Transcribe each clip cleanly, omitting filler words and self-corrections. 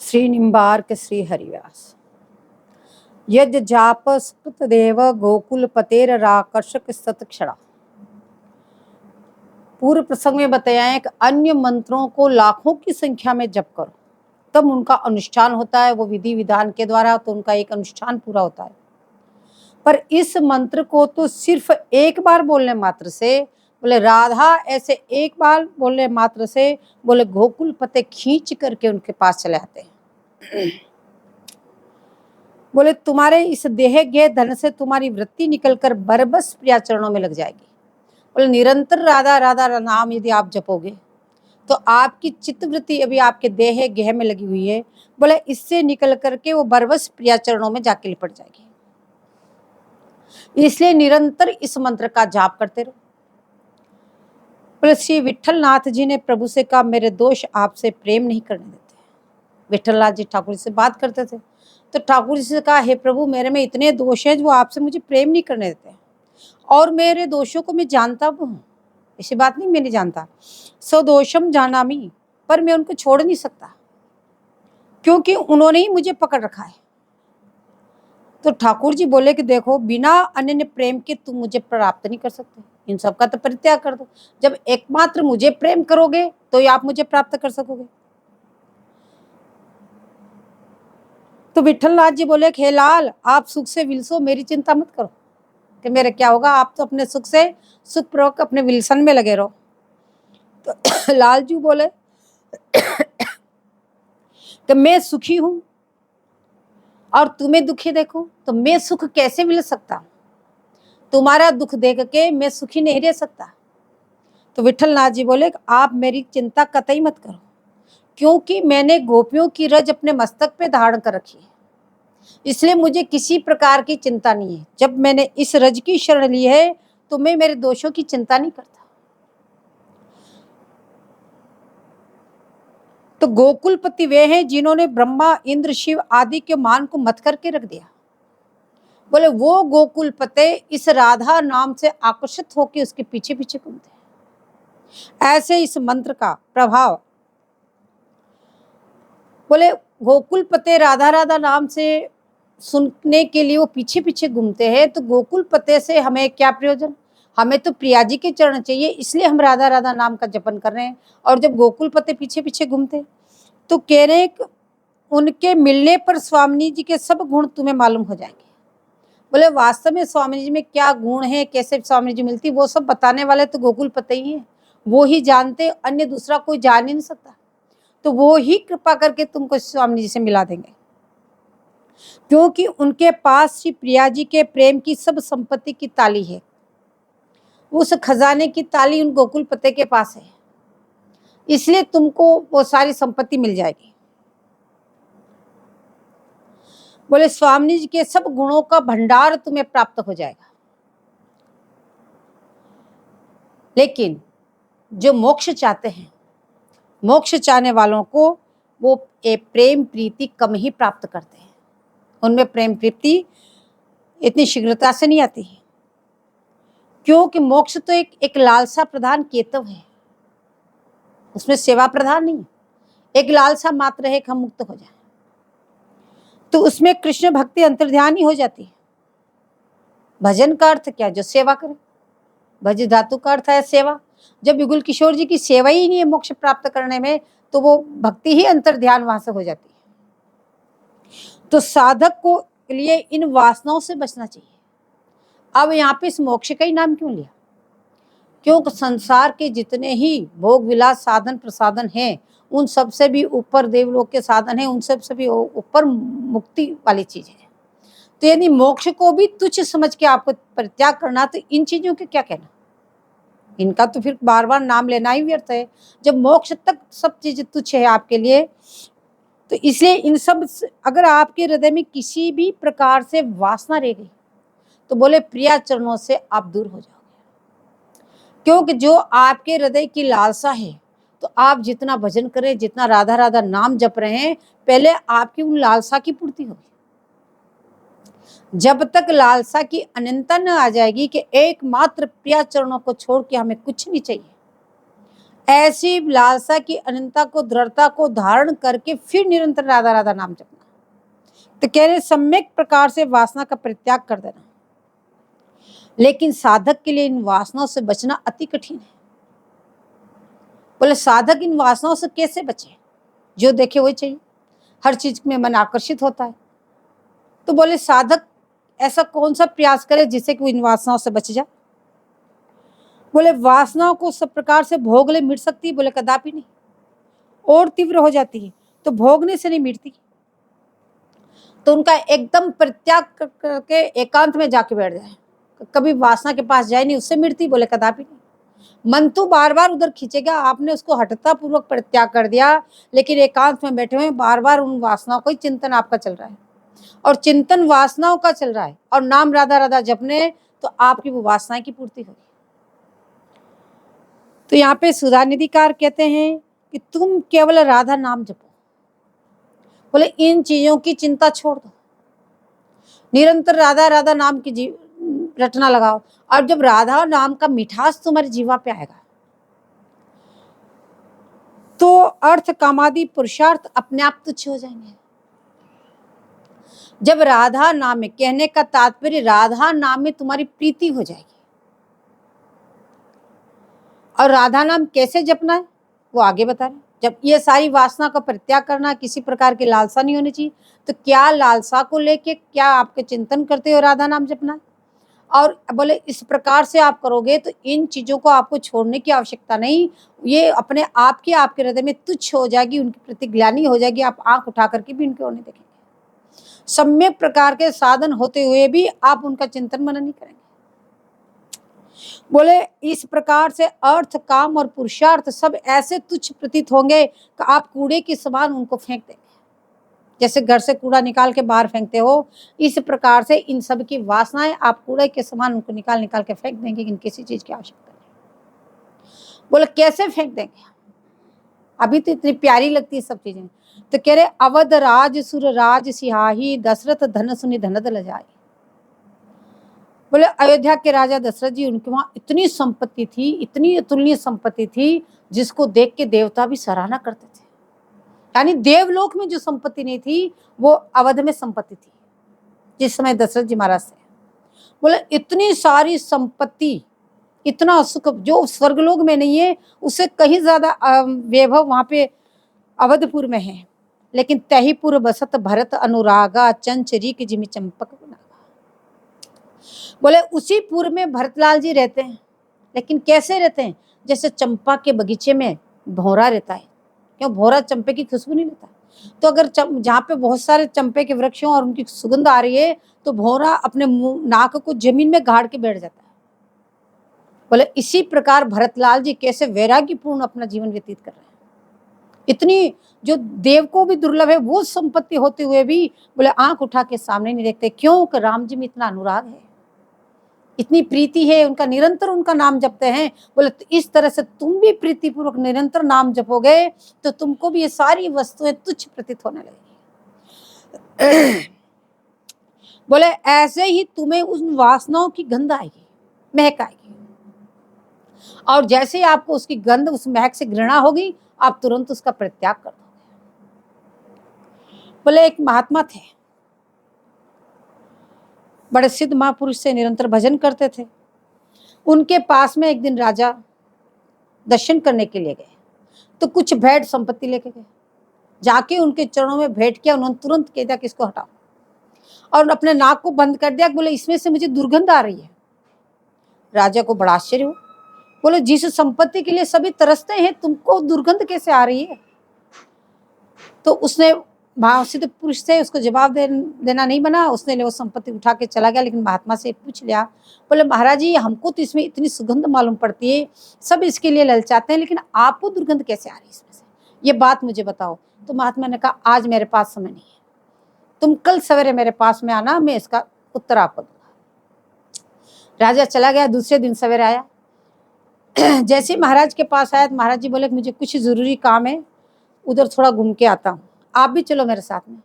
श्री निम्बार्क श्री हरिव्यास। यज जाप स्कृत देव गोकुल पतेर राकर्षक सतक्षणा। पूर्व प्रसंग में बताया है कि अन्य मंत्रों को लाखों की संख्या में जप करो तब उनका अनुष्ठान होता है, वो विधि विधान के द्वारा, तो उनका एक अनुष्ठान पूरा होता है। पर इस मंत्र को तो सिर्फ एक बार बोलने मात्र से, बोले राधा ऐसे एक बार बोलने मात्र से, बोले गोकुल पते खींच करके उनके पास चले आते हैं। बोले तुम्हारे इस देह गे धन से तुम्हारी वृत्ति निकलकर बरबस प्रिया चरणों में लग जाएगी। बोले निरंतर राधा राधा नाम यदि आप जपोगे तो आपकी चित्तवृत्ति अभी आपके देह गेह में लगी हुई है, बोले इससे निकल करके वो बरबस प्रिया चरणों में जाके लिपट जाएगी। इसलिए निरंतर इस मंत्र का जाप करते रहो। बोले श्री विठल नाथ जी ने प्रभु से कहा मेरे दोष आपसे प्रेम नहीं करने देते। विठल नाथ जी ठाकुर जी से बात करते थे तो ठाकुर जी से कहा हे प्रभु मेरे में इतने दोष हैं जो आपसे मुझे प्रेम नहीं करने देते, और मेरे दोषों को मैं जानता भी हूँ, ऐसी बात नहीं मैं नहीं जानता, सो दोषम जानामी, पर मैं उनको छोड़ नहीं सकता क्योंकि उन्होंने ही मुझे पकड़ रखा है। तो ठाकुर जी बोले कि देखो बिना अनन्य प्रेम के तुम मुझे प्राप्त नहीं कर सकते, इन सब का तो परित्याग कर दो। जब एकमात्र मुझे प्रेम करोगे तो ही आप मुझे प्राप्त कर सकोगे। तो विठलनाथ जी बोले हे लाल आप सुख से विलसो, मेरी चिंता मत करो कि मेरे क्या होगा, आप तो अपने सुख से सुखपूर्वक अपने विल्सन में लगे रहो। तो लाल जी बोले कि मैं सुखी हूं और तुम्हें दुखी देखो तो मैं सुख कैसे मिल सकता, तुम्हारा दुख देख के मैं सुखी नहीं रह सकता। तो विठलनाथ जी बोले आप मेरी चिंता कतई मत करो क्योंकि मैंने गोपियों की रज अपने मस्तक पे धारण कर रखी है, इसलिए मुझे किसी प्रकार की चिंता नहीं है। जब मैंने इस रज की शरण ली है तो मैं मेरे दोषों की चिंता नहीं करता। तो गोकुलपति वे हैं जिन्होंने ब्रह्मा इंद्र शिव आदि के मान को मत करके रख दिया। बोले वो गोकुलपते इस राधा नाम से आकर्षित होकर उसके पीछे पीछे घूमते हैं। ऐसे इस मंत्र का प्रभाव, बोले गोकुलपते राधा राधा नाम से सुनने के लिए वो पीछे पीछे घूमते हैं, तो गोकुलपते से हमें क्या प्रयोजन, हमें तो प्रिया जी के चरण चाहिए, इसलिए हम राधा राधा नाम का जपन कर रहे हैं। और जब गोकुलपते पीछे पीछे घूमते तो कह रहे उनके मिलने पर स्वामी जी के सब गुण तुम्हें मालूम हो जाएंगे। बोले वास्तव में स्वामी जी में क्या गुण है, कैसे स्वामी जी मिलती, वो सब बताने वाले तो गोकुलपति ही है, वो ही जानते, अन्य दूसरा कोई जान ही नहीं सकता। तो वो ही कृपा करके तुमको स्वामी जी से मिला देंगे क्योंकि उनके पास श्री प्रिया जी के प्रेम की सब संपत्ति की ताली है। उस खजाने की ताली उन गोकुलपति के पास है, इसलिए तुमको वो सारी संपत्ति मिल जाएगी। बोले स्वामी जी के सब गुणों का भंडार तुम्हें प्राप्त हो जाएगा। लेकिन जो मोक्ष चाहते हैं, मोक्ष चाहने वालों को वो प्रेम प्रीति कम ही प्राप्त करते हैं, उनमें प्रेम प्रीति इतनी शीघ्रता से नहीं आती है क्योंकि मोक्ष तो एक लालसा प्रधान केतव है, उसमें सेवा प्रधान नहीं, एक लालसा मात्र है कि हम मुक्त हो जाए। तो उसमें कृष्ण भक्ति अंतर्ध्यान ही हो जाती है। भजन का अर्थ क्या, जो सेवा करे, भज धातु का अर्थ है सेवा। जब युगल किशोर जी की सेवा ही नहीं है मोक्ष प्राप्त करने में, तो वो भक्ति ही अंतर्ध्यान वहां से हो जाती है। तो साधक को लिए इन वासनाओं से बचना चाहिए। अब यहाँ पे इस मोक्ष का ही नाम क्यों लिया, क्योंकि संसार के जितने ही भोग विलास साधन प्रसादन हैं उन सबसे भी ऊपर देवलोक के साधन हैं, उन सबसे भी ऊपर मुक्ति वाली चीज है। तो यदि मोक्ष को भी तुच्छ समझ के आपको परित्याग करना, तो इन चीजों के क्या कहना, इनका तो फिर बार बार नाम लेना ही व्यर्थ है जब मोक्ष तक सब चीज तुच्छ है आपके लिए। तो इसलिए इन सब, अगर आपके हृदय में किसी भी प्रकार से वासना रह गई तो बोले प्रिया चरणों से आप दूर हो जाओगे, क्योंकि जो आपके हृदय की लालसा है, तो आप जितना भजन करें, जितना राधा राधा नाम जप रहे हैं, पहले आपकी उन लालसा की पूर्ति होगी। जब तक लालसा की अनंतता न आ जाएगी कि एकमात्र प्रिया चरणों को छोड़ के हमें कुछ नहीं चाहिए, ऐसी लालसा की अनंतता को, दृढ़ता को धारण करके फिर निरंतर राधा राधा नाम जपना। तो कह रहे सम्यक प्रकार से वासना का परित्याग कर देना। लेकिन साधक के लिए इन वासनाओं से बचना अति कठिन है। बोले साधक इन वासनाओं से कैसे बचे? जो देखे वही चाहिए, हर चीज में मन आकर्षित होता है। तो बोले साधक ऐसा कौन सा प्रयास करे जिससे कि वो इन वासनाओं से बच जाए? बोले वासनाओं को सब प्रकार से भोग ले मिट सकती है? बोले कदापि नहीं, और तीव्र हो जाती है। तो भोगने से नहीं मिटती, तो उनका एकदम परित्याग करके एकांत में जाके बैठ जाए, कभी वासना के पास जाए नहीं, उससे मिटती? बोले कदापि नहीं। मन तो बार बार उधर खींचेगा, आपने उसको हठता पूर्वक परित्याग कर दिया, लेकिन एकांत में बैठे हुए बार बार उन वासनाओं का ही चिंतन आपका चल रहा है, और चिंतन वासनाओं का चल रहा है, और नाम राधा राधा जपने तो आपकी वो वासनाएं की पूर्ति होगी। तो यहाँ पे सुधानिधिकार कहते हैं कि तुम केवल राधा नाम जपो। बोले इन चीजों की चिंता छोड़ दो, निरंतर राधा राधा नाम की रटना लगाओ, और जब राधा नाम का मिठास तुम्हारी जीवा पे आएगा तो अर्थ कामादि पुरुषार्थ अपने आप तुच्छ हो जाएंगे। जब राधा नाम में, कहने का तात्पर्य राधा नाम में तुम्हारी प्रीति हो जाएगी। और राधा नाम कैसे जपना है वो आगे बता रहे। जब ये सारी वासना का परित्याग करना, किसी प्रकार की लालसा नहीं होनी चाहिए। तो क्या लालसा को लेके क्या आपके चिंतन करते हो राधा नाम जपना? और बोले इस प्रकार से आप करोगे तो इन चीजों को आपको छोड़ने की आवश्यकता नहीं, ये अपने आप की आपके हृदय में तुच्छ हो जाएगी, उनकी प्रति ग्लानि हो जाएगी, आप आंख उठा करके भी उनकी ओर नहीं देखेंगे। सम्यक प्रकार के साधन होते हुए भी आप उनका चिंतन मनन नहीं करेंगे। बोले इस प्रकार से अर्थ, काम और पुरुषार्थ सब ऐसे तुच्छ प्रतीत होंगे कि आप कूड़े के समान उनको फेंक देंगे। जैसे घर से कूड़ा निकाल के बाहर फेंकते हो, इस प्रकार से इन सब की वासनाएं आप कूड़े के समान उनको निकाल निकाल के फेंक देंगे, इन किसी चीज की आवश्यकता नहीं। बोले कैसे फेंक देंगे? अभी तो इतनी प्यारी लगती है सब चीजें। तो कह रहे अवध राज सुर राज सिहाही, दशरथ धन सुनि धनद लजाई। बोले अयोध्या के राजा दशरथ जी, उनके वहां इतनी संपत्ति थी, इतनी अतुलनीय संपत्ति थी, जिसको देख के देवता भी सराहना करते थे। यानी देवलोक में जो संपत्ति नहीं थी वो अवध में संपत्ति थी जिस समय दशरथ जी महाराज थे। बोले इतनी सारी संपत्ति, इतना सुख जो स्वर्गलोक में नहीं है, उससे कहीं ज्यादा वैभव वहां पे अवधपुर में है। लेकिन तहीपुर बसत भरत अनुरागा, चंचरी की जिमी चंपक बनागा। बोले उसी पुर में भरतलाल जी रहते हैं, लेकिन कैसे रहते हैं? जैसे चंपा के बगीचे में भौरा रहता है। क्यों? भौरा चंपे की खुशबू नहीं लेता। तो अगर जहाँ पे बहुत सारे चंपे के वृक्ष हों और उनकी सुगंध आ रही है तो भौरा अपने नाक को जमीन में गाड़ के बैठ जाता है। बोले इसी प्रकार भरतलाल जी कैसे वैराग्यपूर्ण अपना जीवन व्यतीत कर रहे हैं। इतनी जो देव को भी दुर्लभ है वो संपत्ति होते हुए भी बोले आंख उठा के सामने नहीं देखते। क्यों? कि राम जी में इतना अनुराग है, इतनी प्रीति है, उनका निरंतर उनका नाम जपते हैं। बोले तो इस तरह से तुम भी प्रीति पूर्वक निरंतर नाम जपोगे तो तुमको भी ये सारी वस्तुएं तुच्छ प्रतीत होने लगेगी। बोले ऐसे ही तुम्हें उन वासनाओं की गंध आएगी, महक आएगी, और जैसे ही आपको उसकी गंध, उस महक से घृणा होगी, आप तुरंत उसका परित्याग कर दोगे। बोले एक महात्मा थे, बड़े सिद्ध महापुरुष से, निरंतर भजन करते थे। उनके पास में एक दिन राजा दर्शन करने के लिए गए तो कुछ भेंट संपत्ति लेके गए। जाके उनके चरणों में भेंट किया, उन्होंने तुरंत कह दिया कि इसको हटाओ, और अपने नाक को बंद कर दिया। बोले इसमें से मुझे दुर्गंध आ रही है। राजा को बड़ा आश्चर्य हुआ। बोले जिस संपत्ति के लिए सभी तरसते हैं तुमको दुर्गंध कैसे आ रही है? तो उसने सिद्ध पुरुष से उसको जवाब देना नहीं बना। उसने वो संपत्ति उठा के चला गया, लेकिन महात्मा से पूछ लिया। बोले महाराज जी, हमको तो इसमें इतनी सुगंध मालूम पड़ती है, सब इसके लिए ललचाते हैं, लेकिन आपको दुर्गंध कैसे आ रही है इसमें से? ये बात मुझे बताओ। तो महात्मा ने कहा आज मेरे पास समय नहीं है, तुम कल सवेरे मेरे पास में आना, मैं इसका उत्तर आपको दूंगा। राजा चला गया। दूसरे दिन सवेरे आया। जैसे महाराज के पास आया तो महाराज जी बोले मुझे कुछ जरूरी काम है, उधर थोड़ा घूम के आता हूँ, आप भी चलो मेरे साथ में।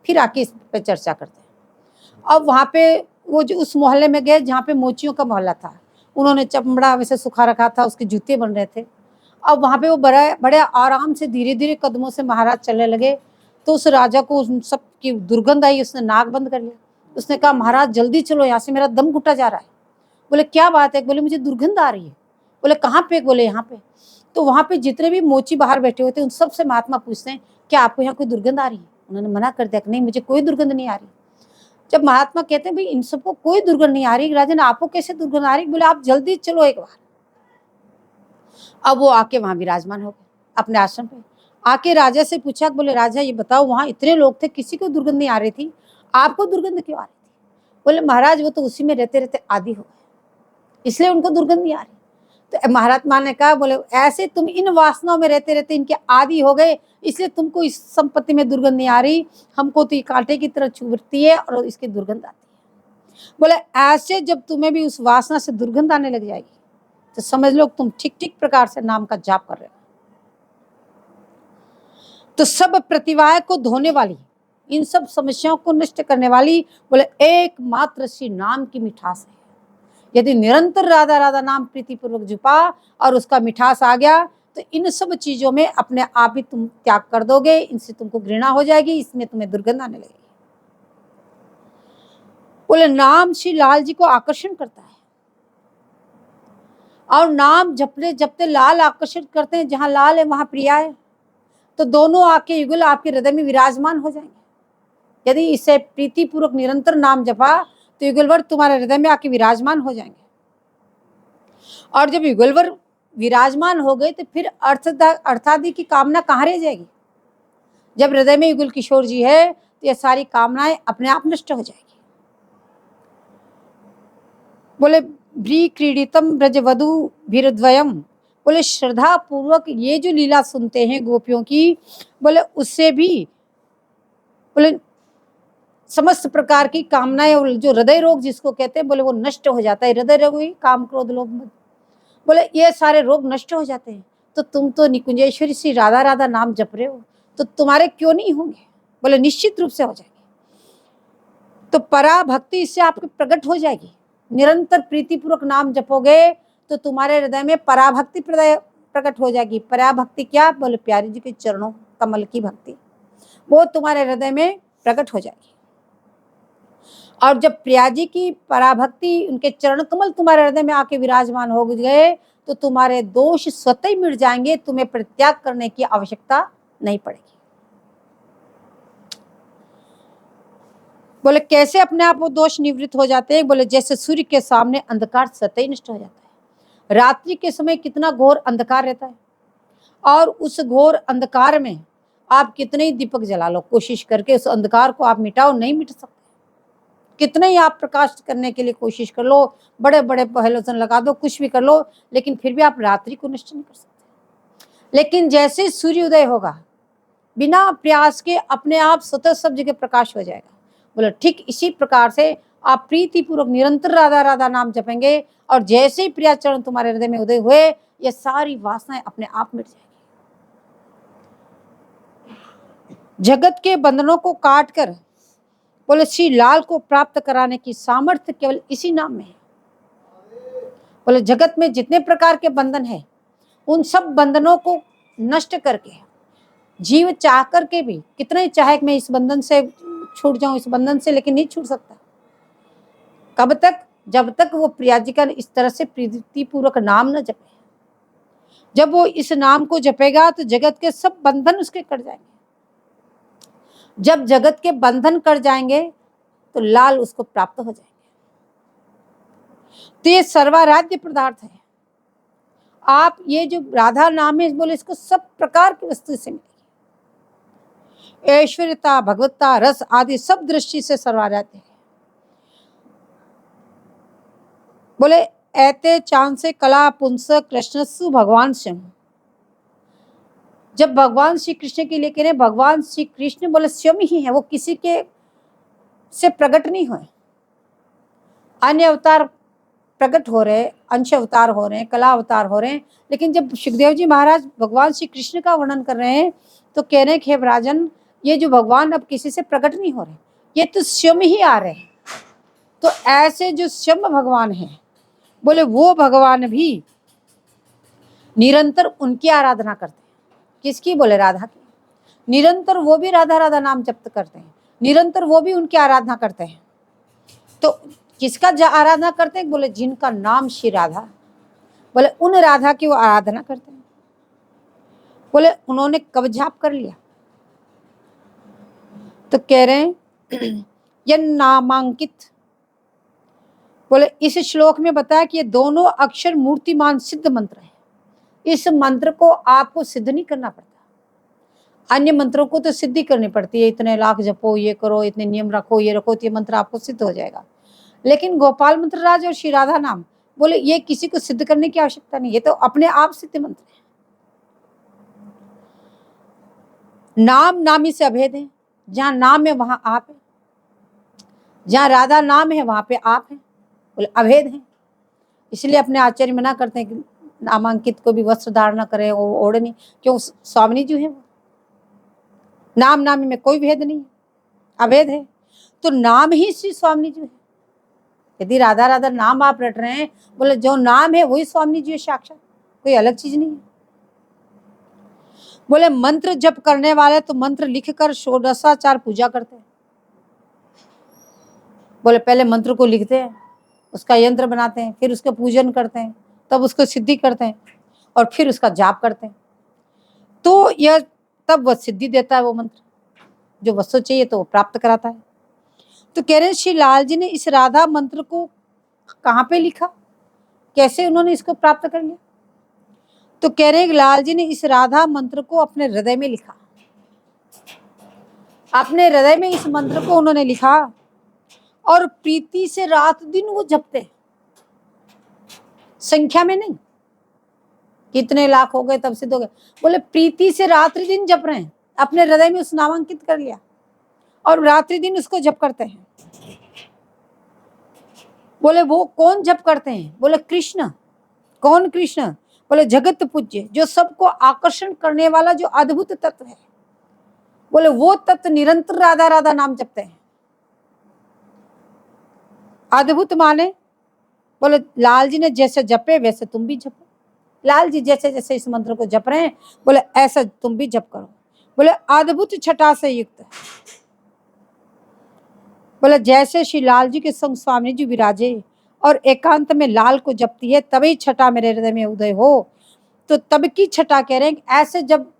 फिर आके इस पे चर्चा करते हैं। अब वहाँ पे वो जो उस मोहल्ले में गए जहाँ पे मोचियों का मोहल्ला था, उन्होंने चमड़ा वैसे सुखा रखा था, उसके जूते बन रहे थे। अब वहां पे वो बड़े बड़े आराम से धीरे धीरे कदमों से महाराज चलने लगे। तो उस राजा को उन सब की दुर्गंध आई, उसने नाक बंद कर लिया। उसने कहा महाराज जल्दी चलो, यहाँ से मेरा दम घुटा जा रहा है। बोले क्या बात है? बोले मुझे दुर्गंध आ रही है। बोले कहाँ पे? बोले यहाँ पे। तो वहां पे जितने भी मोची बाहर बैठे हुए थे उन सब से महात्मा पूछते हैं क्या आपको यहाँ कोई दुर्गंध आ रही है? उन्होंने मना कर दिया कि नहीं, मुझे कोई दुर्गंध नहीं आ रही। जब महात्मा कहते हैं भाई इन सबको कोई दुर्गंध नहीं आ रही, राजन आपको कैसे दुर्गंध आ रही? बोले आप जल्दी चलो एक बार। अब वो आके वहां विराजमान हो गए अपने आश्रम पे। आके राजा से पूछा, बोले राजा ये बताओ वहां इतने लोग थे, किसी को दुर्गंध नहीं आ रही थी, आपको दुर्गंध क्यों आ रही थी? बोले महाराज वो तो उसी में रहते रहते आदी हो गए, इसलिए उनको दुर्गंध नहीं आ रही। तो महात्मा ने कहा, बोले ऐसे तुम इन वासनाओं में रहते रहते इनके आदी हो गए, इसलिए तुमको इस संपत्ति में दुर्गंध नहीं आ रही, हमको तो ये कांटे की तरह चुभती है और इसकी दुर्गंध आती है। बोले ऐसे जब तुम्हें भी उस वासना से दुर्गंध आने लग जाएगी तो समझ लो तुम ठीक ठीक प्रकार से नाम का जाप कर रहे हो। तो सब प्रतिभा को धोने वाली, इन सब समस्याओं को नष्ट करने वाली बोले एकमात्र श्री नाम की मिठास है। यदि निरंतर राधा राधा नाम प्रीतिपूर्वक जपा और उसका मिठास आ गया तो इन सब चीजों में अपने आप ही तुम त्याग कर दोगे, इनसे तुमको घृणा हो जाएगी, इसमें तुम्हें दुर्गंध आने लगेगी। बोले नाम श्री लाल जी को आकर्षण करता है और नाम जपते जपते लाल आकर्षित करते हैं, जहां लाल है वहां प्रिया है, तो दोनों आके युगल आपके हृदय में विराजमान हो जाएंगे। यदि इसे प्रीतिपूर्वक निरंतर नाम जपा तो युगलवर तुम्हारे हृदय में आके विराजमान हो जाएंगे। और जब युगलवर विराजमान हो गए तो फिर अर्थादि की कामना कहाँ रह जाएगी? जब हृदय में युगल किशोर जी है तो ये सारी कामनाएं अपने आप नष्ट हो जाएगी। बोले ब्री क्रीडितम ब्रजवधु भीरद्वयम, बोले श्रद्धा पूर्वक ये जो लीला सुनते हैं गोपियों की, बोले उससे भी बोले समस्त प्रकार की कामनाएं और जो हृदय रोग जिसको कहते हैं बोले वो नष्ट हो जाता है। हृदय रोग ही काम क्रोध लोभ मद, बोले ये सारे रोग नष्ट हो जाते हैं। तो तुम तो निकुंजेश्वरी श्री राधा राधा नाम जप रहे हो, तो तुम्हारे क्यों नहीं होंगे? बोले निश्चित रूप से हो जाएंगे। तो पराभक्ति इससे आपकी प्रकट हो जाएगी। निरंतर प्रीतिपूर्वक नाम जपोगे तो तुम्हारे हृदय में पराभक्ति प्रकट हो जाएगी। पराभक्ति क्या? बोले प्यारी जी के चरणों कमल की भक्ति, वो तुम्हारे हृदय में प्रकट हो जाएगी। और जब प्रिया जी की पराभक्ति, उनके चरण कमल तुम्हारे हृदय में आके विराजमान हो गए तो तुम्हारे दोष स्वतः ही मिट जाएंगे, तुम्हें परित्याग करने की आवश्यकता नहीं पड़ेगी। बोले कैसे अपने आप वो दोष निवृत्त हो जाते हैं? बोले जैसे सूर्य के सामने अंधकार स्वतः ही नष्ट हो जाता है। रात्रि के समय कितना घोर अंधकार रहता है और उस घोर अंधकार में आप कितने ही दीपक जला लो, कोशिश करके उस अंधकार को आप मिटाओ, नहीं मिट सकते। कितने ही आप प्रकाश करने के लिए कोशिश कर लो, बड़े बड़े हैलोजन लगा दो, कुछ भी कर लो, लेकिन फिर भी आप रात्रि को नष्ट नहीं कर सकते। लेकिन जैसे सूर्योदय होगा बिना प्रयास के अपने आप स्वतः सब जगह प्रकाश हो जाएगा। बोले ठीक इसी प्रकार से आप प्रीतिपूर्वक निरंतर राधा राधा नाम जपेंगे और जैसे ही प्रिया चरण तुम्हारे हृदय में उदय हुए ये सारी वासनाएं अपने आप मिट जाएगी। जगत के बंधनों को काट कर बोले श्री लाल को प्राप्त कराने की सामर्थ्य केवल इसी नाम में है। बोले जगत में जितने प्रकार के बंधन है उन सब बंधनों को नष्ट करके जीव चाह करके भी कितने चाहे मैं इस बंधन से छूट जाऊं, इस बंधन से, लेकिन नहीं छूट सकता। कब तक? जब तक वो प्रिया जी का इस तरह से प्रीतिपूर्वक नाम न जपे। जब वो इस नाम को जपेगा तो जगत के सब बंधन उसके कट जाएंगे। जब जगत के बंधन कट जाएंगे तो लाल उसको प्राप्त हो जाएंगे। तो ये सर्वाराध्य पदार्थ है। आप ये जो राधा नाम है बोले इसको सब प्रकार की वस्तु से मिलेगी। ऐश्वर्यता, भगवत्ता, रस आदि सब दृष्टि से सर्वाराध्य है। बोले ऐते चांद से कला पुंस कृष्णसु भगवान स्वयं। जब भगवान श्री कृष्ण के लिए कह रहे भगवान श्री कृष्ण बोले स्वयं ही है, वो किसी के से प्रकट नहीं हुए। अन्य अवतार प्रकट हो रहे, अंश अवतार हो रहे हैं, कला अवतार हो रहे हैं, लेकिन जब सुखदेव जी महाराज भगवान श्री कृष्ण का वर्णन कर रहे हैं तो कह रहे हैं हे राजन ये जो भगवान अब किसी से प्रकट नहीं हो रहे, ये तो स्वयं ही आ रहे हैं। तो ऐसे जो स्वयं भगवान है बोले वो भगवान भी निरंतर उनकी आराधना करते हैं। किसकी? बोले राधा की। निरंतर वो भी राधा राधा नाम जप करते हैं, निरंतर वो भी उनकी आराधना करते हैं। तो किसका आराधना करते हैं? बोले जिनका नाम श्री राधा, बोले उन राधा की वो आराधना करते हैं। बोले उन्होंने कब जाप कर लिया? तो कह रहे हैं यह नामांकित, बोले इस श्लोक में बताया कि ये दोनों अक्षर मूर्तिमान सिद्ध मंत्र है। इस मंत्र को आपको सिद्ध नहीं करना पड़ता। अन्य मंत्रों को तो सिद्धि करनी पड़ती है, इतने लाख जपो, ये करो, इतने नियम रखो, ये रखो, तो ये मंत्र आपको सिद्ध हो जाएगा। लेकिन गोपाल मंत्र राज और श्री राधा नाम, बोले ये किसी को सिद्ध करने की आवश्यकता नहीं, ये तो अपने आप सिद्ध मंत्र है। नाम नामी से अभेद है। जहां नाम है वहां आप है, जहां राधा नाम है वहां पे आप है, बोले अभेद है। इसलिए अपने आचार्य मना करते हैं कि नामांकित को भी वस्त्र धारण करें, वो ओढ़े नहीं, क्यों? स्वामिनी जो है वो नाम नामी में कोई भेद नहीं है, अभेद है। तो नाम ही श्री स्वामिनी जी है। यदि राधा राधा नाम आप रट रहे हैं, बोले जो नाम है वही स्वामिनी जी है साक्षात, कोई अलग चीज नहीं है। बोले मंत्र जप करने वाले तो मंत्र लिखकर षोडशाचार पूजा करते हैं। बोले पहले मंत्र को लिखते हैं, उसका यंत्र बनाते हैं, फिर उसका पूजन करते हैं, तब उसको सिद्धि करते हैं और फिर उसका जाप करते हैं। तो यह तब वह सिद्धि देता है, वो मंत्र जो वस्तु चाहिए तो वो प्राप्त कराता है। तो कह रहे हैं श्री लाल जी ने इस राधा मंत्र को कहाँ पे लिखा, कैसे उन्होंने इसको प्राप्त कर लिया? तो कह रहे हैं लाल जी ने इस राधा मंत्र को अपने हृदय में लिखा। अपने हृदय में इस मंत्र को उन्होंने लिखा और प्रीति से रात दिन वो जपते, संख्या में नहीं, कितने लाख हो गए तब सिद्ध हो गए, बोले प्रीति से रात्रि दिन जप रहे हैं, अपने हृदय में उस नामांकित कर लिया और रात्रि दिन उसको जप करते हैं। बोले वो कौन जप करते हैं? बोले कृष्ण। कौन कृष्ण? बोले जगत पूज्य, जो सबको आकर्षण करने वाला जो अद्भुत तत्व है, बोले वो तत्व निरंतर राधा राधा नाम जपते हैं। अद्भुत माने, बोले लाल जी ने जैसे जपे वैसे तुम भी जपो। लाल जी जैसे जैसे इस मंत्र को जप रहे हैं, बोले ऐसा तुम भी जप करो। बोले अद्भुत छटा से युक्त, बोले जैसे श्री लाल जी के संग स्वामी जी विराजे और एकांत में लाल को जपती है तभी छटा मेरे हृदय में उदय हो। तो तब की छटा कह रहे हैं, ऐसे जब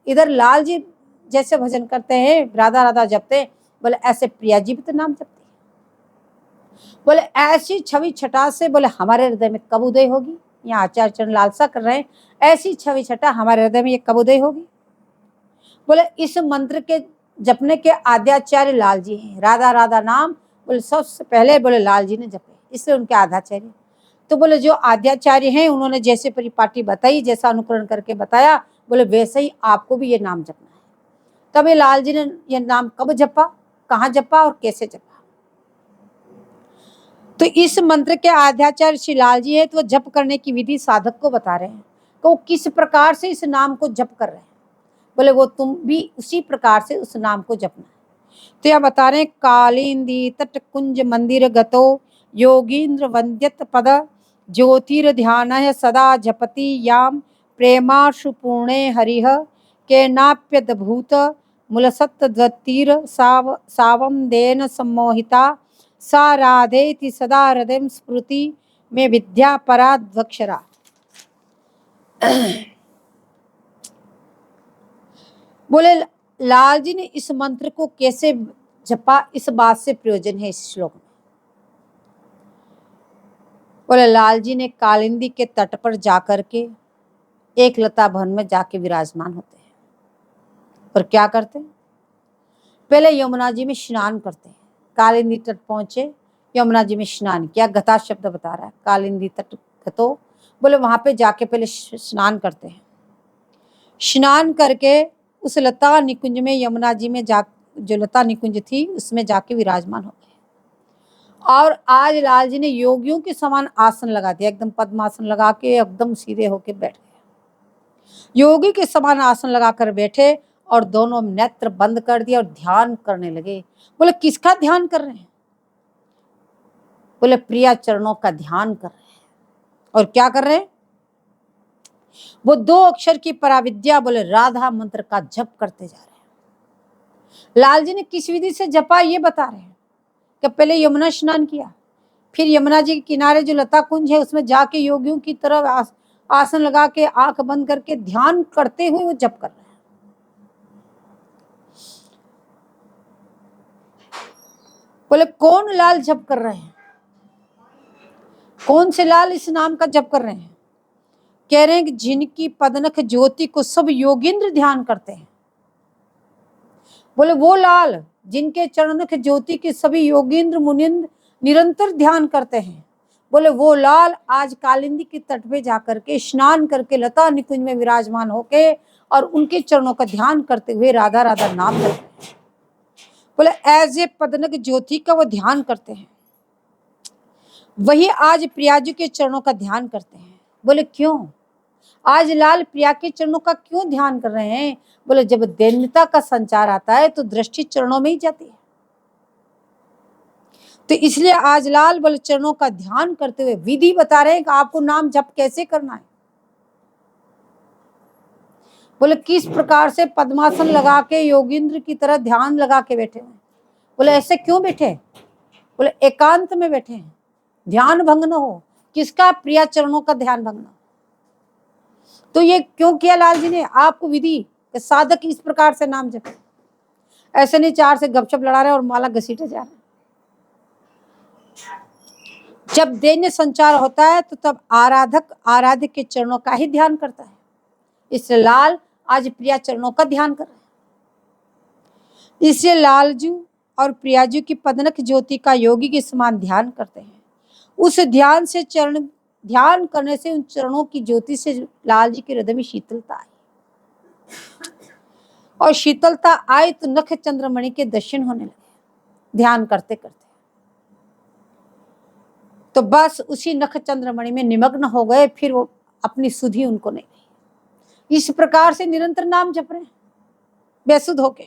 इधर लाल जी जैसे भजन करते हैं, राधा राधा जपते हैं, बोले ऐसे प्रिया जी भी तो नाम जपती है। बोले ऐसी छवि छटा से बोले हमारे हृदय में कब उदय होगी? यहाँ आचार्य चरण लालसा कर रहे हैं, ऐसी छवि छटा हमारे हृदय में ये कब उदय होगी? बोले इस मंत्र के जपने के आद्याचार्य लाल जी हैं। राधा राधा नाम बोले सबसे पहले बोले लाल जी ने जपे, इसलिए उनके आद्याचार्य। तो बोले जो आद्याचार्य हैं उन्होंने जैसे परिपाटी बताई, जैसा अनुकरण करके बताया, बोले वैसे ही आपको भी ये नाम जपना है। तब ये लाल जी ने ये नाम कब जपा, कहाँ जपा और कैसे जपा? तो इस मंत्र के आद्याचार्य श्री लाल जी है, तो वो जप करने की विधि साधक को बता रहे हैं, तो वो किस प्रकार से इस नाम को जप कर रहे हैं। बोले वो तुम भी उसी प्रकार से उस नाम को जपना है। तो यह बता रहे हैं, कालिंदी तट कुंज मंदिर गतो योगींद्र वंद्यत पद ज्योतिर ध्यान है सदा जपति याम प्रेमाशुपूर्णे हरिह के नाप्यदभूत मूलसत द्वतीर सावम देन सम्मोहिता सा राधेति सदा हृदय स्मृति में विद्या पराध्वक्षरा। बोले लाल जी ने इस मंत्र को कैसे जपा, इस बात से प्रयोजन है इस श्लोक में। बोले लाल जी ने कालिंदी के तट पर जाकर के एक लता भवन में जाके विराजमान होते हैं और क्या करते हैं? पहले यमुना जी में स्नान करते हैं। कालिंदी तट पहुंचे, यमुना जी में स्नान किया, गता शब्द बता रहा है, कालिंदी तट गतो, बोले वहां पे जाके पहले स्नान करते हैं। स्नान करके उस लता निकुंज में, यमुना जी में जा, जो लता निकुंज थी उसमें जाके विराजमान हो गए। और आज लाल जी ने योगियों के समान आसन लगा दिया, एकदम पद्मासन लगा के एकदम सीधे होके बैठ गए। योगी के समान आसन लगाकर बैठे और दोनों नेत्र बंद कर दिया और ध्यान करने लगे। बोले किसका ध्यान कर रहे हैं? बोले प्रिया चरणों का ध्यान कर रहे हैं। और क्या कर रहे हैं? वो 2 अक्षर की पराविद्या बोले राधा मंत्र का जप करते जा रहे हैं। लाल जी ने किस विधि से जपा ये बता रहे हैं कि पहले यमुना स्नान किया, फिर यमुना जी के किनारे जो लता कुंज है उसमें जाके योगियों की तरह आसन लगा के आंख बंद करके ध्यान करते हुए वो जप कर रहे हैं। बोले कौन लाल जप कर रहे हैं, कौन से लाल इस नाम का जप कर रहे हैं? कह रहे हैं कि जिनकी पदनख ज्योति को सब योगींद्र ध्यान करते हैं। बोले वो लाल जिनके चरणख ज्योति के सभी योगींद्र मुनिंद्र निरंतर ध्यान करते हैं। बोले वो लाल आज कालिंदी के तट पे जाकर के स्नान करके लता निकुंज में विराजमान होके और उनके चरणों का ध्यान करते हुए राधा राधा नाम करते हैं। बोले एज ए पदनख ज्योति का वो ध्यान करते हैं, वही आज प्रियाजू के चरणों का ध्यान करते हैं। बोले क्यों आज लाल प्रिया के चरणों का क्यों ध्यान कर रहे हैं? बोले जब दैन्यता का संचार आता है तो दृष्टि चरणों में ही जाती है, तो इसलिए आज लाल बोले चरणों का ध्यान करते हुए विधि बता रहे हैं कि आपको नाम जप कैसे करना है। बोले किस प्रकार से पद्मासन लगा के योगिंद्र की तरह ध्यान लगा के बैठे हैं। बोले ऐसे क्यों बैठे? बोले एकांत में बैठे हैं, ध्यान भंग न हो। किसका? प्रिया चरणों का ध्यान भंग न हो। तो ये क्यों किया लाल जी ने? आपको विधि साधक इस प्रकार से नाम जप, ऐसे नहीं चार से गपशप लड़ा रहे और माला घसीटे जा रहे। जब दैन्य संचार होता है तो तब आराधक आराध्य के चरणों का ही ध्यान करता है। इसलिए लाल आज प्रिया चरणों का ध्यान कर रहे हैं। इसलिए लालजू और प्रियाजू की पदनख ज्योति का योगी के समान ध्यान करते हैं। उस ध्यान से चरण ध्यान करने से उन चरणों की ज्योति से लाल जी के हृदय में शीतलता आई, और शीतलता आई तो नख चंद्रमणि के दर्शन होने लगे ध्यान करते करते। तो बस उसी नख चंद्रमणि में निमग्न हो गए, फिर वो अपनी सुधि उनको नहीं रही। इस प्रकार से निरंतर नाम जप रहे हैं बेसुध होके,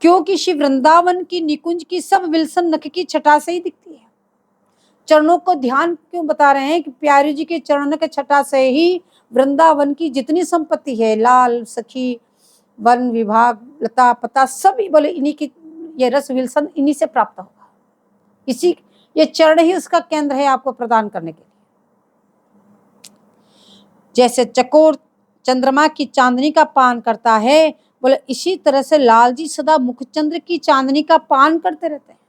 क्योंकि श्री वृंदावन की निकुंज की सब विल्सन नख की छटा से ही दिखती है। चरणों को ध्यान क्यों बता रहे हैं कि प्यारी जी के चरणों के छटा से ही वृंदावन की जितनी संपत्ति है, लाल सखी वन विभाग लता पता सभी बोले इन्हीं की, ये रस विल्सन इन्हीं से प्राप्त होगा। इसी ये चरण ही उसका केंद्र है आपको प्रदान करने के लिए। जैसे चकोर चंद्रमा की चांदनी का पान करता है, बोले इसी तरह से लाल जी सदा मुखचंद्र की चांदनी का पान करते रहते हैं।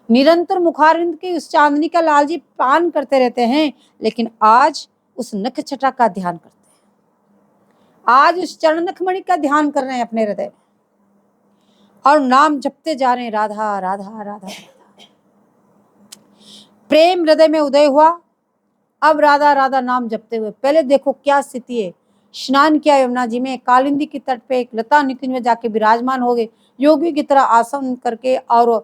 निरंतर मुखारविंद की उस चांदनी का लाल जी पान करते रहते हैं, लेकिन आज उस नख छटा का ध्यान करते हैं। आज उस चरण नखमणि का ध्यान कर रहे हैं अपने हृदय में और नाम जपते जा रहे हैं राधा राधा राधा। प्रेम हृदय में उदय हुआ, अब राधा राधा नाम जपते हुए। पहले देखो क्या स्थिति है, स्नान किया यमुना जी में, कालिंदी के तट पे एक लता निकुंज में जाके विराजमान हो गए योगी की तरह आसन करके और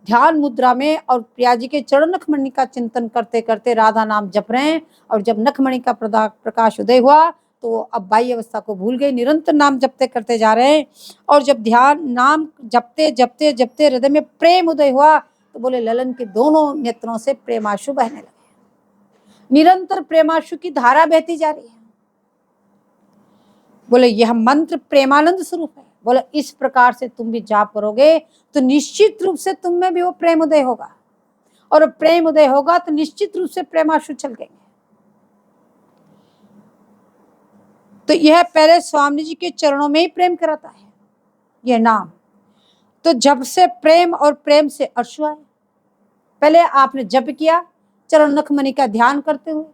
ध्यान मुद्रा में, और प्रिया जी के चरण नखमणि का चिंतन करते करते राधा नाम जप रहे हैं। और जब नखमणि का प्रकाश उदय हुआ तो अब बाह्य अवस्था को भूल गए, निरंतर नाम जपते करते जा रहे हैं। और जब ध्यान नाम जपते जपते जपते हृदय में प्रेम उदय हुआ तो बोले ललन के दोनों नेत्रों से प्रेमाशु बहने लगे। निरंतर प्रेमाशु की धारा बहती जा रही है। बोले यह मंत्र प्रेमानंद स्वरूप है। बोले इस प्रकार से तुम भी जाप करोगे तो निश्चित रूप से तुम में भी वो प्रेम उदय होगा, और प्रेम उदय होगा तो निश्चित रूप से प्रेमाशु छलकेंगे। तो यह पहले स्वामी जी के चरणों में ही प्रेम कराता है यह नाम। तो जब से प्रेम और प्रेम से अश्रु आए, पहले आपने जप किया चरण नखमणि का ध्यान करते हुए,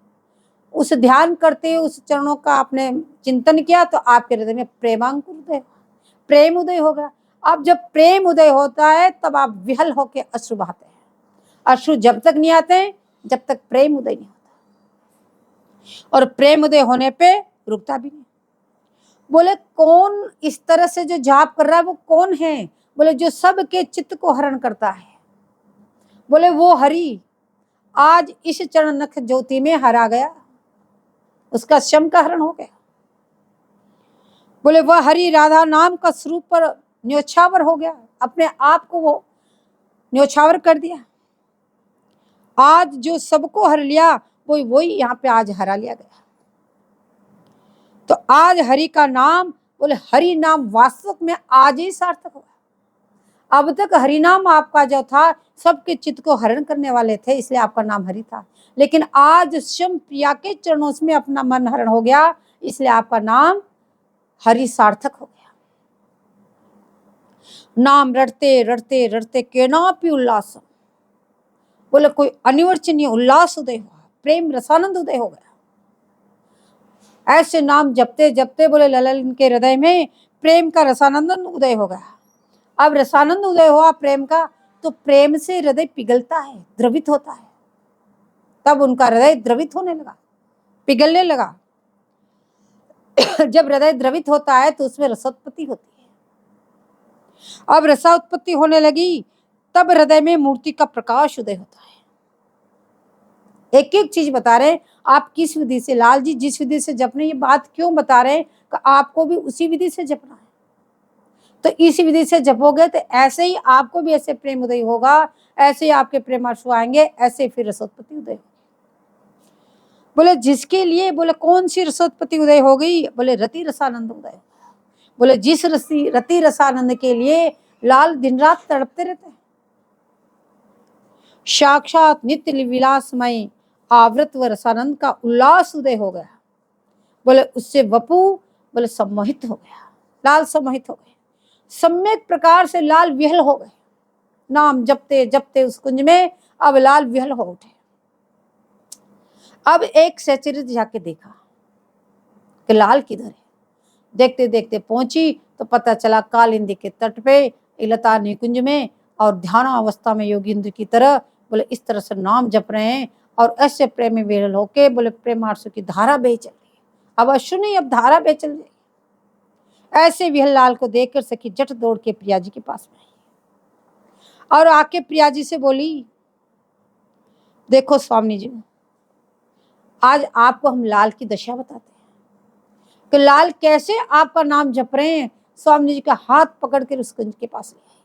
उस ध्यान करते हुए उस चरणों का आपने चिंतन किया तो आपके हृदय में प्रेमांकुर उदय, प्रेम उदय होगा। अब जब प्रेम उदय होता है तब आप विहल होकर अश्रु बहाते हैं। अश्रु जब तक नहीं आते हैं जब तक प्रेम उदय नहीं होता, और प्रेम उदय होने पे रुकता भी नहीं। बोले कौन इस तरह से जो जाप कर रहा है वो कौन है? बोले जो सबके चित्त को हरण करता है। बोले वो हरि आज इस चरण नख ज्योति में हरा गया, उसका शम का हरण हो गया। बोले वह हरि राधा नाम का स्वरूप पर न्योछावर हो गया, अपने आप को वो न्योछावर कर दिया। आज जो सबको हर लिया कोई वही यहाँ पे आज हरा लिया गया। तो आज हरि का नाम, बोले हरि नाम वास्तव में आज ही सार्थक हुआ। अब तक हरि नाम आपका जो था सबके चित्त को हरण करने वाले थे, इसलिए आपका नाम हरि था। लेकिन आज स्वयं प्रिया के चरणों में अपना मन हरण हो गया, इसलिए आपका नाम हरि सार्थक हो गया। नाम रटते रटते रटते केनापि उल्लासम, बोले कोई अनिवर्चनीय उल्लास उदय हुआ, प्रेम रसानंद उदय हो गया। ऐसे नाम जपते जपते बोले ललन के हृदय में प्रेम का रसानंद उदय हो गया। अब रसानंद उदय हुआ प्रेम का, तो प्रेम से हृदय पिघलता है, द्रवित होता है। तब उनका हृदय द्रवित होने लगा, पिघलने लगा। जब हृदय द्रवित होता है तो उसमें रसोत्पत्ति होती है। अब रसोत्पत्ति होने लगी, तब हृदय में मूर्ति का प्रकाश उदय होता है। एक एक चीज बता रहे हैं आप किस विधि से, लाल जी जिस विधि से जपने, ये बात क्यों बता रहे हैं कि आपको भी उसी विधि से जपना है। तो इसी विधि से जपोगे तो ऐसे ही आपको भी ऐसे प्रेम उदय होगा, ऐसे ही आपके प्रेमाश्रु आएंगे, ऐसे फिर रसोत्पत्ति उदय होगी। बोले जिसके लिए, बोले कौन सी रसोत्पत्ति उदय हो गई, बोले रति रसानंद उदय। बोले जिस रति रसानंद के लिए लाल दिन रात तड़पते रहते हैं, साक्षात नित्य विलासमय आवृत व रसानंद का उल्लास उदय हो गया। बोले उससे वपु बोले सम्मोहित हो गया, लाल सम्मोहित हो गए, सम्यक प्रकार से लाल विहल हो गए। नाम जपते जपते उस कुंज में अब लाल विहल हो उठे। अब एक सहचरित जाके देखा कि लाल किधर है। देखते देखते पहुंची तो पता चला कालिंदी के तट पे लता निकुंज में, और ध्यान अवस्था में योगींद्र की तरह बोले इस तरह से नाम जप रहे हैं, और ऐसे प्रेम में विरल होके बोले प्रेमार्सु की धारा बह चल रही है। अब अश्रु नहीं, अब धारा बह चल रही। ऐसे विहल लाल को देखकर सखी जट दौड़ के प्रिया जी के पास में आई और आके प्रिया जी से बोली, देखो स्वामी जी, आज आपको हम लाल की दशा बताते हैं कि लाल कैसे आपका नाम जप रहे हैं। स्वामी जी का हाथ पकड़ कर उस कुंज के पास ले आए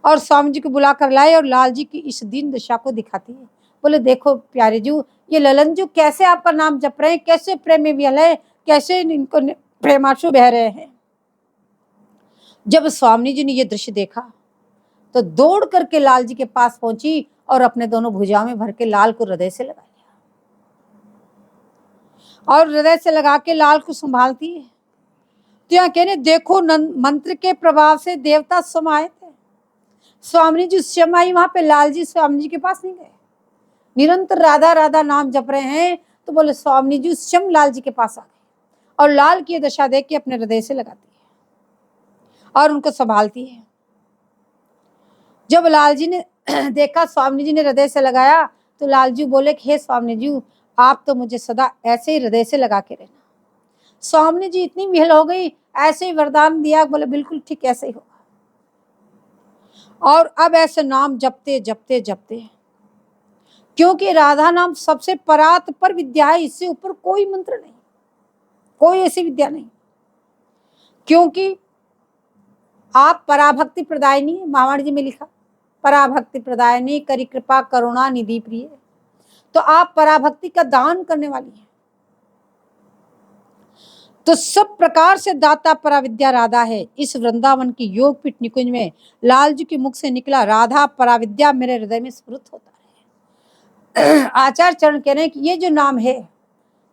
और स्वामी जी को बुला कर लाए और लाल जी की इस दीन दशा को दिखाती है। बोले देखो प्यारे जी, ये ललन जी कैसे आपका नाम जप रहे हैं, कैसे प्रेम में विहल है, कैसे इनको प्रेमाशु बह रहे हैं। जब स्वामी जी ने ये दृश्य देखा तो दौड़ करके लाल जी के पास पहुंची और अपने दोनों भुजाओं में भर के लाल को हृदय से लगा लिया और हृदय से लगा के लाल को संभालती है। तो यहाँ कहने देखो मंत्र के प्रभाव से देवता समाये थे। स्वामी जी स्वयं आई वहां पे, लाल जी स्वामी जी के पास नहीं गए। निरंतर राधा राधा नाम जप रहे हैं, तो बोले स्वामी जी स्वयं लाल जी के पास आ गए और लाल की दशा देख के अपने हृदय से लगाती है और उनको संभालती है। जब लाल जी ने देखा स्वामी जी ने हृदय से लगाया, तो लाल जी बोले कि हे स्वामी जी, आप तो मुझे सदा ऐसे ही हृदय से लगा के रहना। स्वामी जी इतनी विहल हो गई, ऐसे ही वरदान दिया। बोले बिल्कुल ठीक, ऐसे ही होगा। और अब ऐसे नाम जपते जपते जपते, क्योंकि राधा नाम सबसे परात पर विद्या है, इससे ऊपर कोई मंत्र नहीं, कोई ऐसी विद्या नहीं। क्योंकि आप पराभक्ति प्रदायिनी, महावाणी जी में लिखा पराभक्ति प्रदायिनी करी कृपा करुणा निधि प्रिय, तो आप पराभक्ति का दान करने वाली है। तो सब प्रकार से दाता पराविद्या राधा है। इस वृंदावन की योग पीठ निकुंज में लाल जी के मुख से निकला राधा पराविद्या मेरे हृदय में स्फुरित होता है। आचार्य चरण कह रहे हैं कि ये जो नाम है,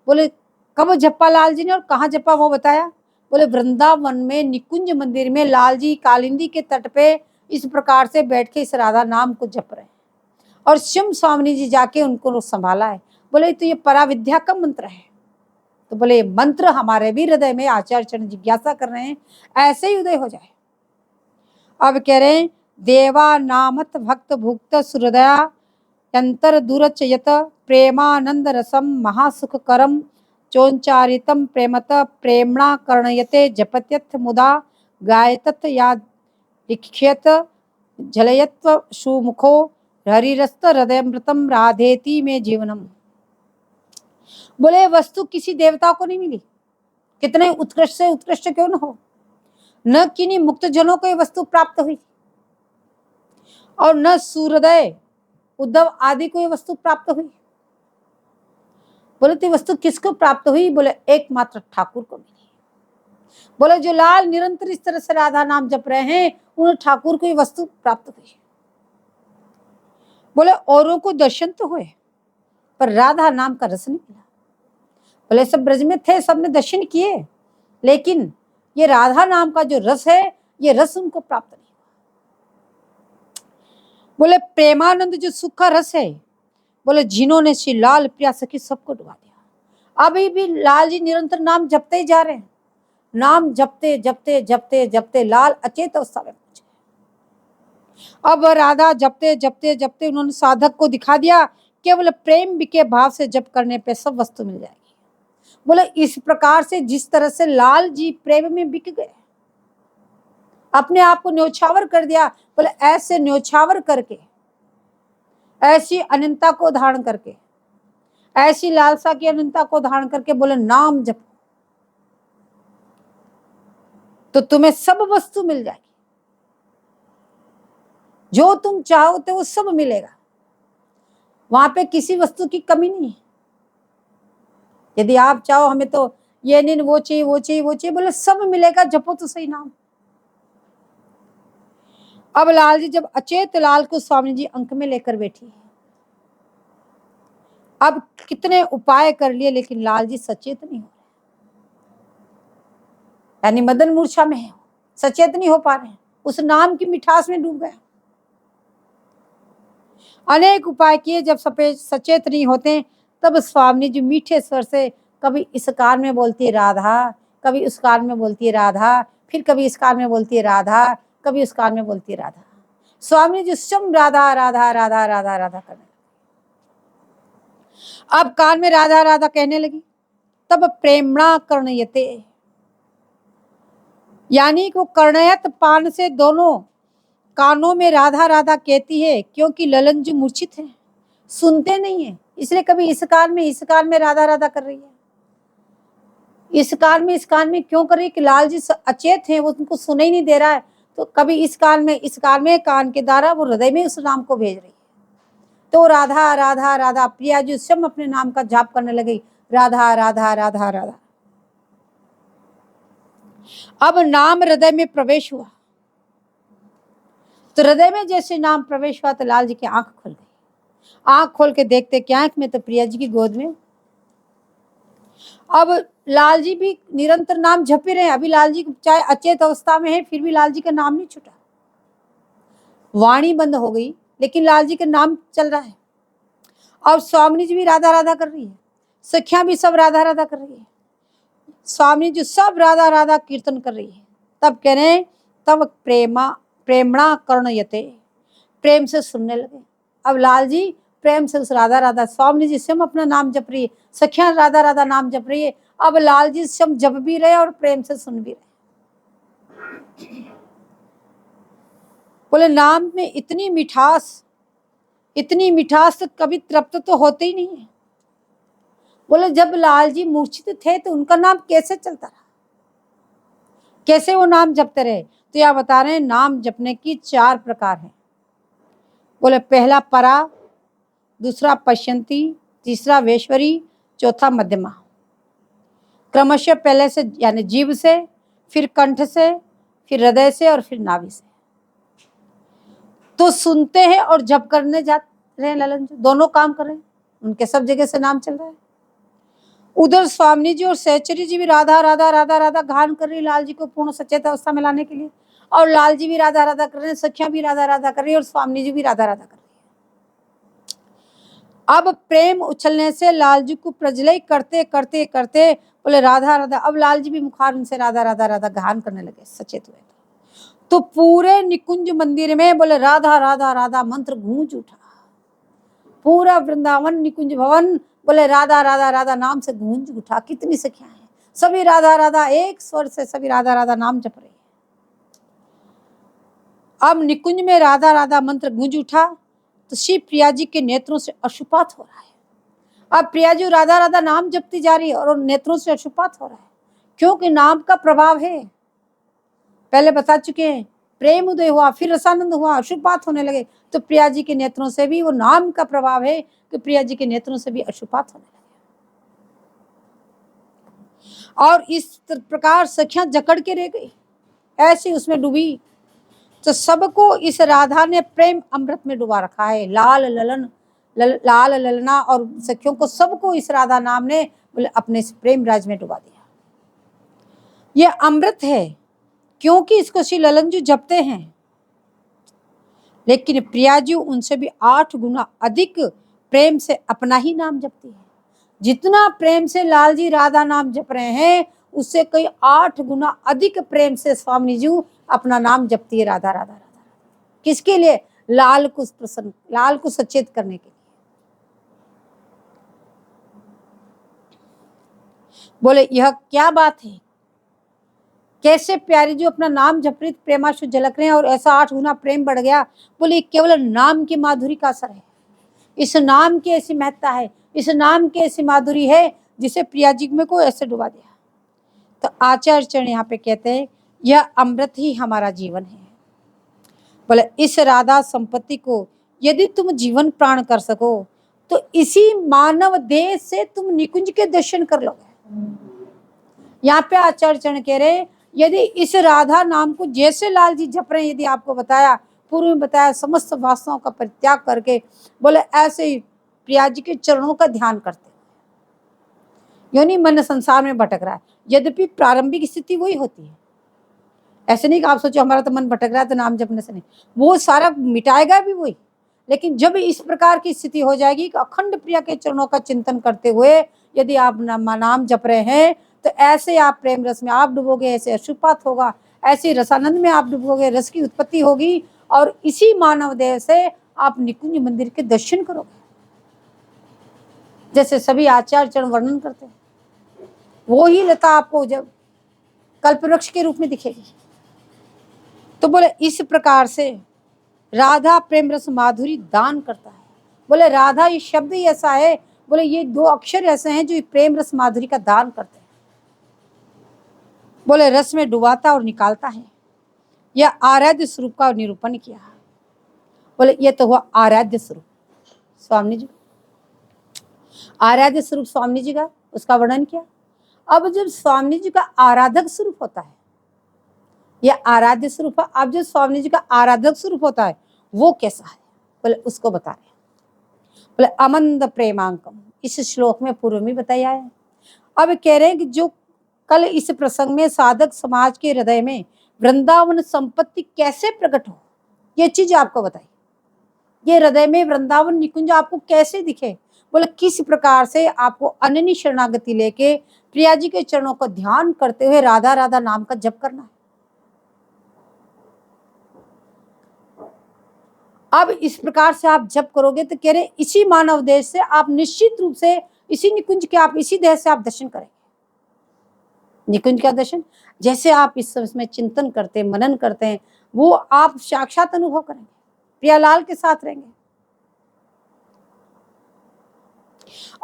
बोले कब जपा लाल जी ने और कहाँ जपा वो बताया। बोले वृंदावन में निकुंज मंदिर में लाल जी कालिंदी के तट पे इस प्रकार से बैठ के इस राधा नाम को जप रहे हैं और शिव स्वामी जी जाके उनको संभाला है। बोले तो ये पराविद्या का मंत्र है। तो बोले मंत्र हमारे भी हृदय में आचार्य चरण जिज्ञासा कर रहे हैं, ऐसे ही उदय हो जाए। अब कह रहे हैं देवा नामत भक्त भुक्त सुहृदया यंतर दूरचयत प्रेमानंद रसम महासुख करम चोंचारितम प्रेमत प्रेमणा कर्णयते जपत्यथ मुदा गायतत या लिख्यत झलयत्व सुमुखो हरिरस्त हृदयमृतम राधेति में जीवनम। बोले वस्तु किसी देवता को नहीं मिली, कितने उत्कृष्ट से उत्कृष्ट क्यों न हो, न किन्हीं मुक्त जनों को ये वस्तु प्राप्त हुई और न सूर्योदय उद्धव आदि को ये वस्तु प्राप्त हुई। बोले तो वस्तु किसको प्राप्त हुई? बोले एकमात्र ठाकुर को मिली। बोले जो लाल निरंतर इस तरह से राधा नाम जप रहे हैं, उन ठाकुर को ये वस्तु प्राप्त हुई। बोले औरों को दर्शन तो हुए, पर राधा नाम का रस नहीं मिला। बोले सब ब्रज में थे, सबने दर्शन किए, लेकिन ये राधा नाम का जो रस है, ये रस उनको प्राप्त नहीं हुआ। बोले प्रेमानंद जो सुख का रस है, बोले जिन्होंने श्री लाल प्रिया सखी सबको डुबा दिया। अभी भी लाल जी निरंतर नाम जपते ही जा रहे हैं, नाम जपते जपते जपते जपते लाल अचेत अवस्था में पहुंचे। अब राधा जपते जपते जपते उन्होंने साधक को दिखा दिया, केवल प्रेम के भाव से जप करने पे सब वस्तु मिल जाएगी। बोले इस प्रकार से जिस तरह से लाल जी प्रेम में बिक गए, अपने आप को न्योछावर कर दिया, बोले ऐसे न्योछावर करके, ऐसी अनंतता को धारण करके, ऐसी लालसा की अनंतता को धारण करके बोले नाम जपो तो तुम्हें सब वस्तु मिल जाएगी, जो तुम चाहोते वो सब मिलेगा। वहां पे किसी वस्तु की कमी नहीं है। यदि आप चाहो हमें तो ये नहीं, वो चाहिए वो चाहिए वो चाहिए, बोले सब मिलेगा, जपो तो सही नाम। अब लाल जी जब अचेत लाल को स्वामी जी अंक में लेकर बैठी है, अब कितने उपाय कर लिए, लेकिन लाल जी सचेत नहीं हो रहे, यानी मदन मूर्छा में है, सचेत नहीं हो पा रहे हैं, उस नाम की मिठास में डूब गए। अनेक उपाय किए, जब सचेत नहीं होते, तब स्वामी जी मीठे स्वर से कभी इस कार में बोलती है राधा, कभी उस कार में बोलती है राधा, फिर कभी इस कार में बोलती है राधा, कभी उस कार में बोलती है राधा। स्वामी जी स्वयं राधा राधा राधा राधा राधा करने लगे। अब कान में राधा राधा कहने लगी, तब प्रेमणा कर्णयते, यानी कि वो कर्णयत पान से दोनों कानों में राधा राधा कहती है, क्योंकि ललन जी मूर्छित है, सुनते नहीं है, इसलिए कभी इस कान में राधा राधा कर रही है, इस कान में क्यों कर रही है कि लाल जी अचेत हैं, वो उनको सुन ही नहीं दे रहा है, तो कभी इस कान में कान के द्वारा वो हृदय में उस नाम को भेज रही है। तो राधा राधा राधा प्रिया जी स्वयं अपने नाम का जाप करने लगी, राधा राधा राधा राधा। अब नाम हृदय में प्रवेश हुआ, तो हृदय में जैसे नाम प्रवेश हुआ तो लाल जी की आंख खुल गई। आंख खोल के देखते कि आंख में तो प्रिया जी की गोद में। अब लाल जी भी निरंतर नाम जप ही रहे, अभी लाल जी चाहे अचेत अवस्था में है, फिर भी लाल जी का नाम नहीं छूटा। वाणी बंद हो गई, लेकिन लाल जी का नाम चल रहा है। और स्वामी जी भी राधा राधा कर रही है, सखियां भी सब राधा राधा कर रही है, स्वामी जी सब राधा राधा कीर्तन कर रही है। तब कह रहे हैं, तब प्रेमणा कर्णयते, प्रेम से सुनने लगे। अब लाल जी प्रेम से उस राधा राधा, स्वामी जी स्वयं अपना नाम जप रही है, सखियां राधा राधा नाम जप रही है। अब लाल जी स्वयं जप भी रहे और प्रेम से सुन भी रहे। बोले नाम में इतनी मिठास तो कभी तृप्त तो होते ही नहीं है। बोले जब लाल जी मूर्छित थे तो उनका नाम कैसे चलता रहा, कैसे वो नाम जपते रहे? तो यह बता रहे हैं, नाम जपने की 4 प्रकार है। बोले पहला परा, दूसरा पश्यंती, तीसरा वेश्वरी, चौथा मध्यमा। क्रमशः पहले से यानी जीभ से, फिर कंठ से, फिर हृदय से और फिर नाभि से। तो सुनते हैं और जप करने जा रहे हैं ललन जी, दोनों काम कर रहे हैं, उनके सब जगह से नाम चल रहा है। उधर स्वामी जी और सहचरी जी भी राधा राधा राधा राधा गान कर रही है लाल जी को पूर्ण सचेत अवस्था में लाने के लिए, और लाल जी भी राधा राधा कर रहे हैं, सखियां भी राधा राधा कर रही है और स्वामी जी भी राधा राधा कर रही है। अब प्रेम उछलने से लाल जी को प्रज्वलित करते करते करते बोले राधा राधा। अब लाल जी भी मुखार उनसे राधा राधा राधा गान करने लगे, सचेत हुए। तो पूरे निकुंज मंदिर में बोले राधा राधा राधा मंत्र गूंज उठा, पूरा वृंदावन निकुंज भवन बोले राधा राधा राधा नाम से गूंज उठा। कितनी सखियां हैं, सभी राधा राधा एक स्वर से सभी राधा राधा नाम जप रही है। अब निकुंज में राधा राधा मंत्र गूंज उठा, तो श्री प्रिया जी के नेत्रों से अश्रुपात हो रहा है। अब प्रिया जी राधा राधा नाम जपती जा रही है और नेत्रों से अश्रुपात हो रहा है, क्योंकि नाम का प्रभाव है। पहले बता चुके हैं, प्रेम उदय हुआ, फिर रसानंद हुआ, अश्रुपात होने लगे। तो प्रिया जी के नेत्रों से भी वो नाम का प्रभाव है कि प्रिया जी के नेत्रों से भी अश्रुपात होने लगे। और इस प्रकार सखियां जकड़ के रह गई, ऐसी उसमें डूबी। तो सबको इस राधा ने प्रेम अमृत में डुबा रखा है। लाल ललना और सखियों को सबको इस राधा नाम ने बोले अपने प्रेम राज में डुबा दिया। ये अमृत है क्योंकि इसको श्री ललन जी जपते हैं, लेकिन प्रिया जी उनसे भी 8 गुना अधिक प्रेम से अपना ही नाम जपती है। जितना प्रेम से लाल जी राधा नाम जप रहे हैं, उससे कई 8 गुना अधिक प्रेम से स्वामी जी अपना नाम जपती है, राधा राधा राधा। किसके लिए? लाल को प्रसन्न, लाल को सचेत करने के लिए। बोले यह क्या बात है, कैसे प्यारी जी अपना नाम जप रही, प्रेमाशु झलक रहे हैं और ऐसा 8 गुना प्रेम बढ़ गया। बोले केवल नाम की माधुरी का असर है, इस नाम की ऐसी महत्ता है, इस नाम की ऐसी माधुरी है जिसे प्रिया जी में को ऐसे डुबा दिया। तो आचार्य चरण यहाँ पे कहते हैं यह अमृत ही हमारा जीवन है। बोले इस राधा संपत्ति को यदि तुम जीवन प्राण कर सको तो इसी मानव देह से तुम निकुंज के दर्शन कर लोगे। यहाँ पे आचार्य चरण कह रहे यदि इस राधा नाम को जैसे लाल जी जप रहे हैं, यदि आपको बताया, पूर्व में बताया, समस्त वासनाओं का परित्याग करके बोले ऐसे ही प्रिया जी के चरणों का ध्यान करते, यानी मन संसार में भटक रहा है। यद्यपि प्रारंभिक स्थिति वही होती है, ऐसे नहीं कि आप सोचो हमारा तो मन भटक रहा है तो नाम जपने से नहीं, वो सारा मिटाएगा भी वही। लेकिन जब इस प्रकार की स्थिति हो जाएगी कि अखंड प्रिया के चरणों का चिंतन करते हुए यदि आप नाम जप रहे हैं, तो ऐसे आप प्रेम रस में आप डूबोगे, ऐसे अशुपात होगा, ऐसे रसानंद में आप डूबोगे, रस की उत्पत्ति होगी और इसी मानव देह से आप निकुंज मंदिर के दर्शन करोगे, जैसे सभी आचार्य चरण वर्णन करते हैं। वो ही लता आपको जब कल्पवृक्ष के रूप में दिखेगी। तो बोले इस प्रकार से राधा प्रेम रस माधुरी दान करता है। बोले राधा ये शब्द ही ऐसा है, बोले ये 2 अक्षर ऐसे हैं जो प्रेम रस माधुरी का दान करते हैं। बोले रस में डुबाता और निकालता है। यह आराध्य स्वरूप का निरूपण किया। बोले ये तो हुआ आराध्य स्वरूप स्वामी जी, आराध्य स्वरूप स्वामी जी का, उसका वर्णन किया। अब जब स्वामी जी का आराधक स्वरूप होता है, यह आराध्य स्वरूप है, अब जो स्वामी जी का आराधक स्वरूप होता है वो कैसा है, बोले उसको बता रहे हैं। बोले अमंद प्रेमांकम, इस श्लोक में पूर्व में बताया है। अब कह रहे हैं कि जो कल इस प्रसंग में साधक समाज के हृदय में वृंदावन संपत्ति कैसे प्रकट हो, ये चीज आपको बताई। ये हृदय में वृंदावन निकुंज आपको कैसे दिखे, बोले किस प्रकार से आपको अनन्य शरणागति लेके प्रिया जी के चरणों का ध्यान करते हुए राधा राधा नाम का जप करना है। अब इस प्रकार से आप जप करोगे तो कह रहे इसी मानव देह से आप निश्चित रूप से इसी निकुंज के, आप इसी देह से आप दर्शन करेंगे। निकुंज का दर्शन जैसे आप इस समय चिंतन करते हैं, मनन करते हैं, वो आप साक्षात अनुभव करेंगे, प्रियालाल के साथ रहेंगे।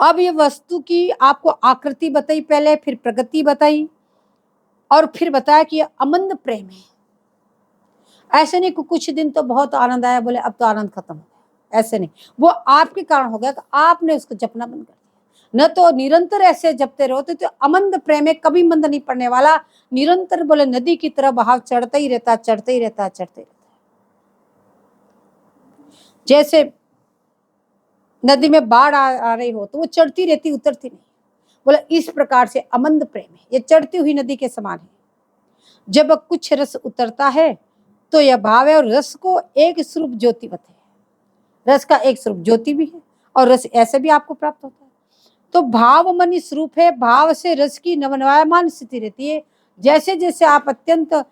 अब ये वस्तु की आपको आकृति बताई पहले, फिर प्रगति बताई और फिर बताया कि ये अमंद प्रेम है। ऐसे नहीं कि कुछ दिन तो बहुत आनंद आया, बोले अब तो आनंद खत्म हो गया, ऐसे नहीं। वो आपके कारण हो गया कि आपने उसको जपना बंद कर दिया। न तो निरंतर ऐसे जपते रहो तो अमंद प्रेम है, कभी मंद नहीं पड़ने वाला, निरंतर बोले नदी की तरह बहाव चढ़ता ही रहता, चढ़ते ही रहता, चढ़ते ही रहता। जैसे नदी में बाढ़ आ रही हो तो वो चढ़ती रहती, उतरती नहीं। बोले इस प्रकार से अमंद प्रेम है, ये चढ़ती हुई नदी के समान है। जब कुछ रस उतरता है तो यह भाव है, और रस को एक स्वरूप ज्योतिवत है, रस का एक स्वरूप ज्योति भी है और रस ऐसे भी आपको प्राप्त होता है। तो भाव मनी स्वरूप है, भाव से रस की नवनवायमान स्थिति रहती है। जैसे जैसे आप अत्यंत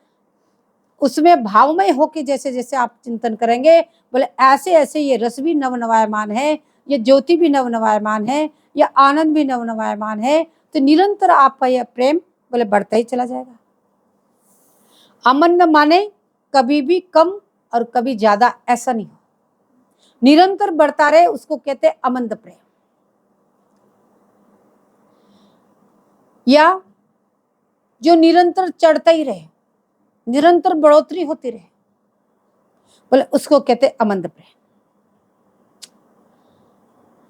उसमें भावमय होके जैसे जैसे आप चिंतन करेंगे, बोले ऐसे ऐसे ये रस भी नवनवायमान है, ये ज्योति भी नवनवायमान है, ये आनंद भी नवनवायमान है। तो निरंतर आपका यह प्रेम बोले बढ़ता ही चला जाएगा। अमन माने कभी भी कम और कभी ज्यादा ऐसा नहीं हो, निरंतर बढ़ता रहे, उसको कहते हैं अमंद प्रेम। या जो निरंतर चढ़ता ही रहे, निरंतर बढ़ोतरी होती रहे, बोले उसको कहते हैं अमंद प्रेम।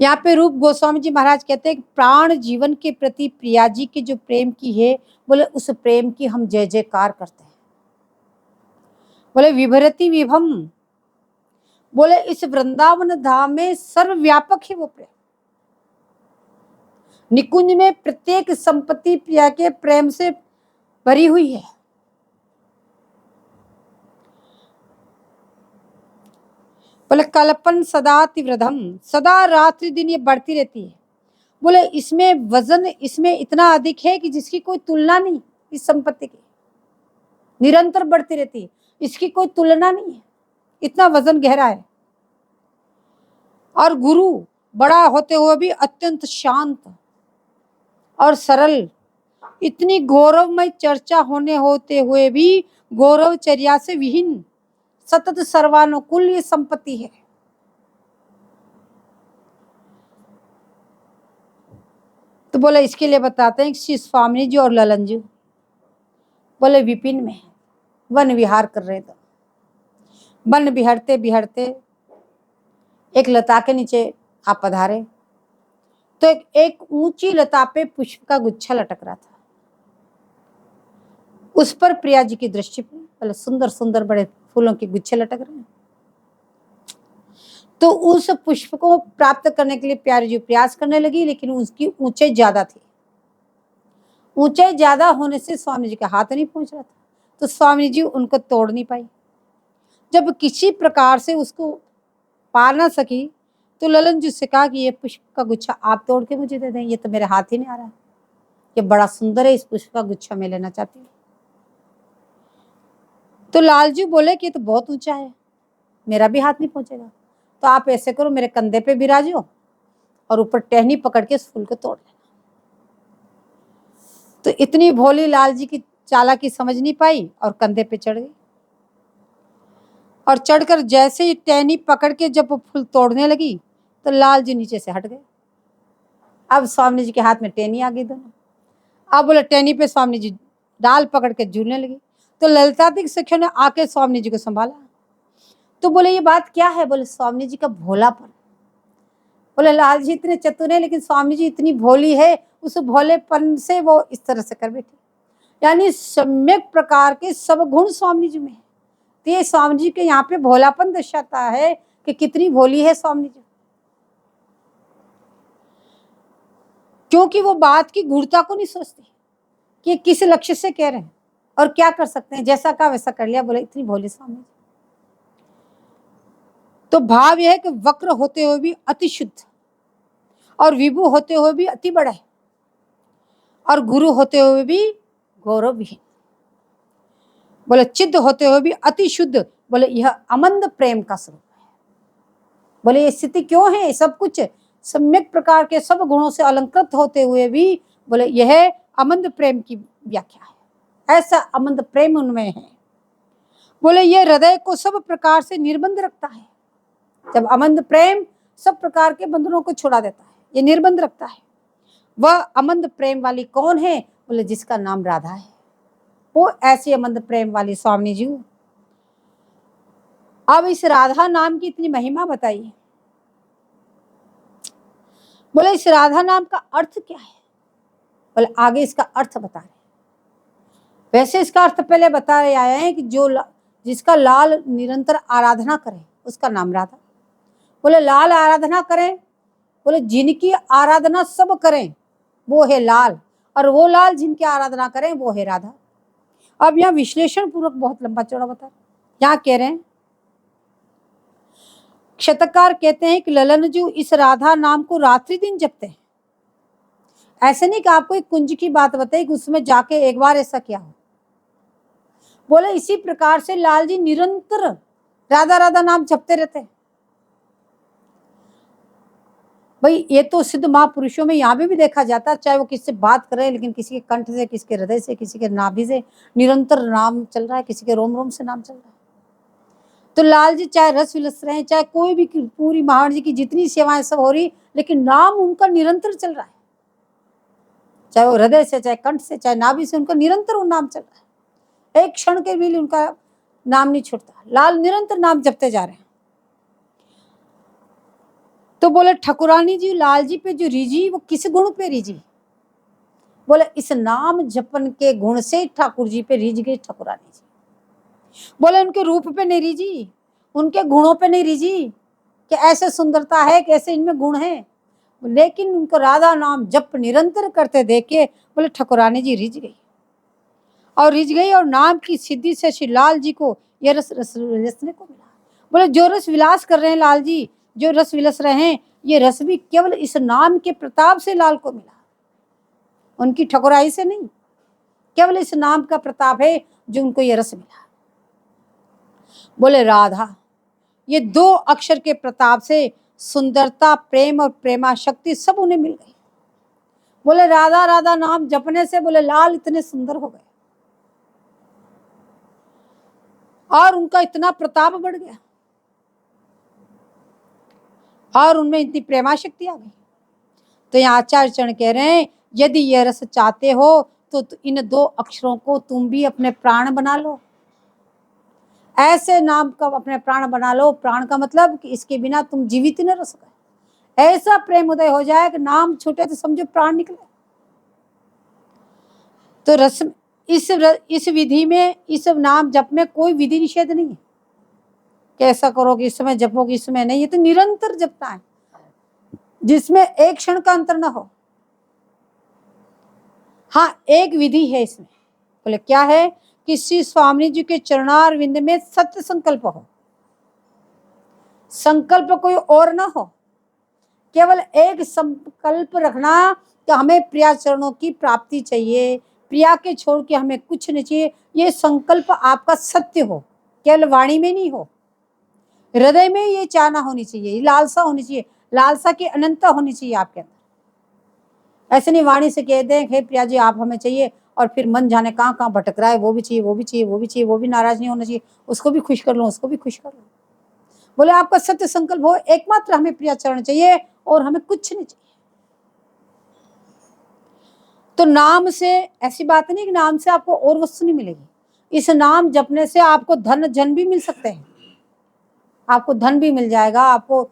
यहाँ पे रूप गोस्वामी जी महाराज कहते हैं कि प्राण जीवन के प्रति प्रिया जी के जो प्रेम की है, बोले उस प्रेम की हम जय जयकार करते हैं। बोले विभरति विभम, बोले इस वृंदावन धाम में सर्वव्यापक है वो प्रेम। निकुंज में प्रत्येक संपत्ति प्रिया के प्रेम से भरी हुई है। बोले कल्पन सदा तीव्रधम, सदा रात्रि दिन ये बढ़ती रहती है। बोले इसमें वजन इसमें इतना अधिक है कि जिसकी कोई तुलना नहीं, इस संपत्ति की निरंतर बढ़ती रहती है, इसकी कोई तुलना नहीं है, इतना वजन गहरा है। और गुरु बड़ा होते हुए भी अत्यंत शांत और सरल, इतनी गौरवमय चर्चा होने होते हुए भी गौरवचर्या से विहीन सतत सर्वानुकूल ये संपत्ति है। तो बोले इसके लिए बताते हैं कि श्री स्वामी जी और ललन जी बोले विपिन में वन विहार कर रहे थे। वन बिहरते बिहरते एक लता के नीचे आप पधारे तो एक ऊंची लता पे पुष्प का गुच्छा लटक रहा था। उस पर प्रिया जी की दृष्टि पड़ी। बोले सुंदर सुंदर बड़े फूलों के गुच्छे लटक रहे हैं। तो उस पुष्प को प्राप्त करने के लिए प्यारी जी प्रयास करने लगी, लेकिन उसकी ऊंचाई ज्यादा थी। ऊंचाई ज्यादा होने से स्वामी जी का हाथ नहीं पहुंच रहा था, तो स्वामी जी उनको तोड़ नहीं पाई। जब किसी प्रकार से उसको पार ना सकी तो ललन जी से कहा कि ये पुष्प का गुच्छा आप तोड़ के मुझे दे दें, ये तो मेरे हाथ ही नहीं आ रहा, ये बड़ा सुंदर है, इस पुष्प का गुच्छा मैं लेना चाहती हूँ। तो लाल जी बोले कि ये तो बहुत ऊंचा है, मेरा भी हाथ नहीं पहुंचेगा, तो आप ऐसे करो मेरे कंधे पे बिराजो और ऊपर टहनी पकड़ के इस फूल को तोड़ लेना। तो इतनी भोली लाल जी की चालाकी समझ नहीं पाई और कंधे पे चढ़ गई। और चढ़कर जैसे ही टहनी पकड़ के जब वो फूल तोड़ने लगी तो लाल जी नीचे से हट गए। अब स्वामी जी के हाथ में टहनी आ गई दोनों। अब बोले टहनी पे स्वामी जी डाल पकड़ के झूलने लगी। तो ललितादिक सखियों ने आके स्वामी जी को संभाला। तो बोले ये बात क्या है? बोले स्वामी जी का भोलापन। बोले लाल जी इतने चतुर है, लेकिन स्वामी जी इतनी भोली है, उस भोलेपन से वो इस तरह से कर बैठी। यानी सम्यक प्रकार के सब गुण स्वामी जी में है। तो ये स्वामी जी के यहाँ पे भोलापन दर्शाता है कि कितनी भोली है स्वामी जी, क्योंकि वो बात की गूढ़ता को नहीं सोचती कि किस लक्ष्य से कह रहे हैं और क्या कर सकते हैं, जैसा कहा वैसा कर लिया। बोले इतनी भोली स्वामी जी। तो भाव यह है कि वक्र होते हुए भी अति शुद्ध और विभु होते हुए भी अति बड़ा है और गुरु होते हुए भी गौरवहीन। बोले चिद्ध होते हुए भी अति शुद्ध। बोले यह अमंद प्रेम का स्वरूप है। बोले ये स्थिति क्यों है? सब कुछ सम्यक प्रकार के सब गुणों से अलंकृत होते हुए भी बोले यह अमंद प्रेम की व्याख्या है। ऐसा अमंद प्रेम उनमें है। बोले ये हृदय को सब प्रकार से निर्बंध रखता है। जब अमंद प्रेम सब प्रकार के बंधनों को छुड़ा देता है, ये निर्बंध रखता है। वह अमंद प्रेम वाली कौन है? बोले जिसका नाम राधा है, वो ऐसी अमंद प्रेम वाली स्वामी जी। अब इस राधा नाम की इतनी महिमा बताइए। बोले इस राधा नाम का अर्थ क्या है? बोले आगे इसका अर्थ बता रहे। वैसे इसका अर्थ पहले बता रहे आए हैं कि जो जिसका लाल निरंतर आराधना करे उसका नाम राधा। बोले लाल आराधना करें? बोले जिनकी आराधना सब करें वो है लाल, और वो लाल जिनकी आराधना करें वो है राधा। अब यहाँ विश्लेषण पूर्वक बहुत लंबा चौड़ा बता रहे। यहाँ कह रहे हैं, शतकार कहते हैं कि ललन जी इस राधा नाम को रात्रि दिन जपते हैं। ऐसे नहीं कि आपको एक कुंज की बात बताई कि उसमें जाके एक बार ऐसा क्या हो। बोले इसी प्रकार से लाल जी निरंतर राधा राधा नाम जपते रहते हैं। भाई ये तो सिद्ध महापुरुषों में यहाँ भी देखा जाता है, चाहे वो किससे बात कर रहे हैं, लेकिन किसी के कंठ से, किसी के हृदय से, किसी के नाभि से निरंतर नाम चल रहा है, किसी के रोम रोम से नाम चल रहा है। तो लाल जी चाहे रस विलस रहे हैं, चाहे कोई भी पूरी महाराज जी की जितनी सेवाएं सब हो रही, लेकिन नाम उनका निरंतर चल रहा है। चाहे वो हृदय से, चाहे कंठ से, चाहे नाभि से, उनका निरंतर वो नाम चल रहा है। एक क्षण के भी उनका नाम नहीं छूटता। लाल निरंतर नाम जपते जा रहे हैं। तो बोले ठकुरानी जी लाल जी पे जो रिझी वो किस गुण पे रिझी? बोले इस नाम जपन के गुण से ठाकुर जी पे रिझ गई ठकुरानी जी। बोले उनके रूप पे नहीं रिझी, उनके गुणों पे नहीं रिझी कि ऐसे सुंदरता है, कैसे इनमें गुण है, लेकिन उनको राधा नाम जप निरंतर करते देखे बोले ठकुरानी जी रिझ गई और रिझ गई। और नाम की सिद्धि से श्री लाल जी को यह रस रसने को मिला। बोले जो रस विलास कर रहे हैं लाल जी, जो रस विलस रहे हैं, ये रस भी केवल इस नाम के प्रताप से लाल को मिला, उनकी ठकुराई से नहीं। केवल इस नाम का प्रताप है जो उनको ये रस मिला। बोले राधा, ये 2 अक्षर के प्रताप से सुंदरता, प्रेम और प्रेमा शक्ति सब उन्हें मिल गई। बोले राधा राधा नाम जपने से बोले लाल इतने सुंदर हो गए और उनका इतना प्रताप बढ़ गया और उनमें इतनी प्रेमा शक्ति आ गई। तो यहाँ आचार्य चरण कह रहे हैं, यदि यह रस चाहते हो तो इन 2 अक्षरों को तुम भी अपने प्राण बना लो। ऐसे नाम का अपने प्राण बना लो। प्राण का मतलब कि इसके बिना तुम जीवित ही न रह सके। ऐसा प्रेम उदय हो जाए कि नाम छूटे तो समझो प्राण निकले। तो रस इस विधि में, इस नाम जप में कोई विधि निषेध नहीं है कि ऐसा करोगे इस समय जपोगे इस समय नहीं। ये तो निरंतर जपना है जिसमें एक क्षण का अंतर ना हो। हाँ, एक विधि है इसमें। बोले क्या है कि श्री स्वामी जी के चरणारविंद में सत्य संकल्प हो। संकल्प कोई और ना हो, केवल एक संकल्प रखना कि हमें प्रिया चरणों की प्राप्ति चाहिए, प्रिया के छोड़ के हमें कुछ नहीं चाहिए। ये संकल्प आपका सत्य हो, केवल वाणी में नहीं हो, हृदय में ये चाहना होनी चाहिए, लालसा होनी चाहिए, लालसा की अनंतता होनी चाहिए आपके अंदर। ऐसे नहीं वाणी से कह दें हे प्रिया जी आप हमें चाहिए और फिर मन जाने कहाँ कहाँ भटक रहा है, वो भी चाहिए, वो भी चाहिए, वो भी चाहिए, वो भी नाराज नहीं होना चाहिए, उसको भी खुश कर लो, उसको भी खुश कर लो। बोले आपका सत्य संकल्प हो, एकमात्र हमें प्रिया चरण चाहिए और हमें कुछ नहीं चाहिए। तो नाम से ऐसी बात नहीं कि नाम से आपको और वस्तु नहीं मिलेगी। इस नाम जपने से आपको धन जन भी मिल सकते हैं, आपको धन भी मिल जाएगा, आपको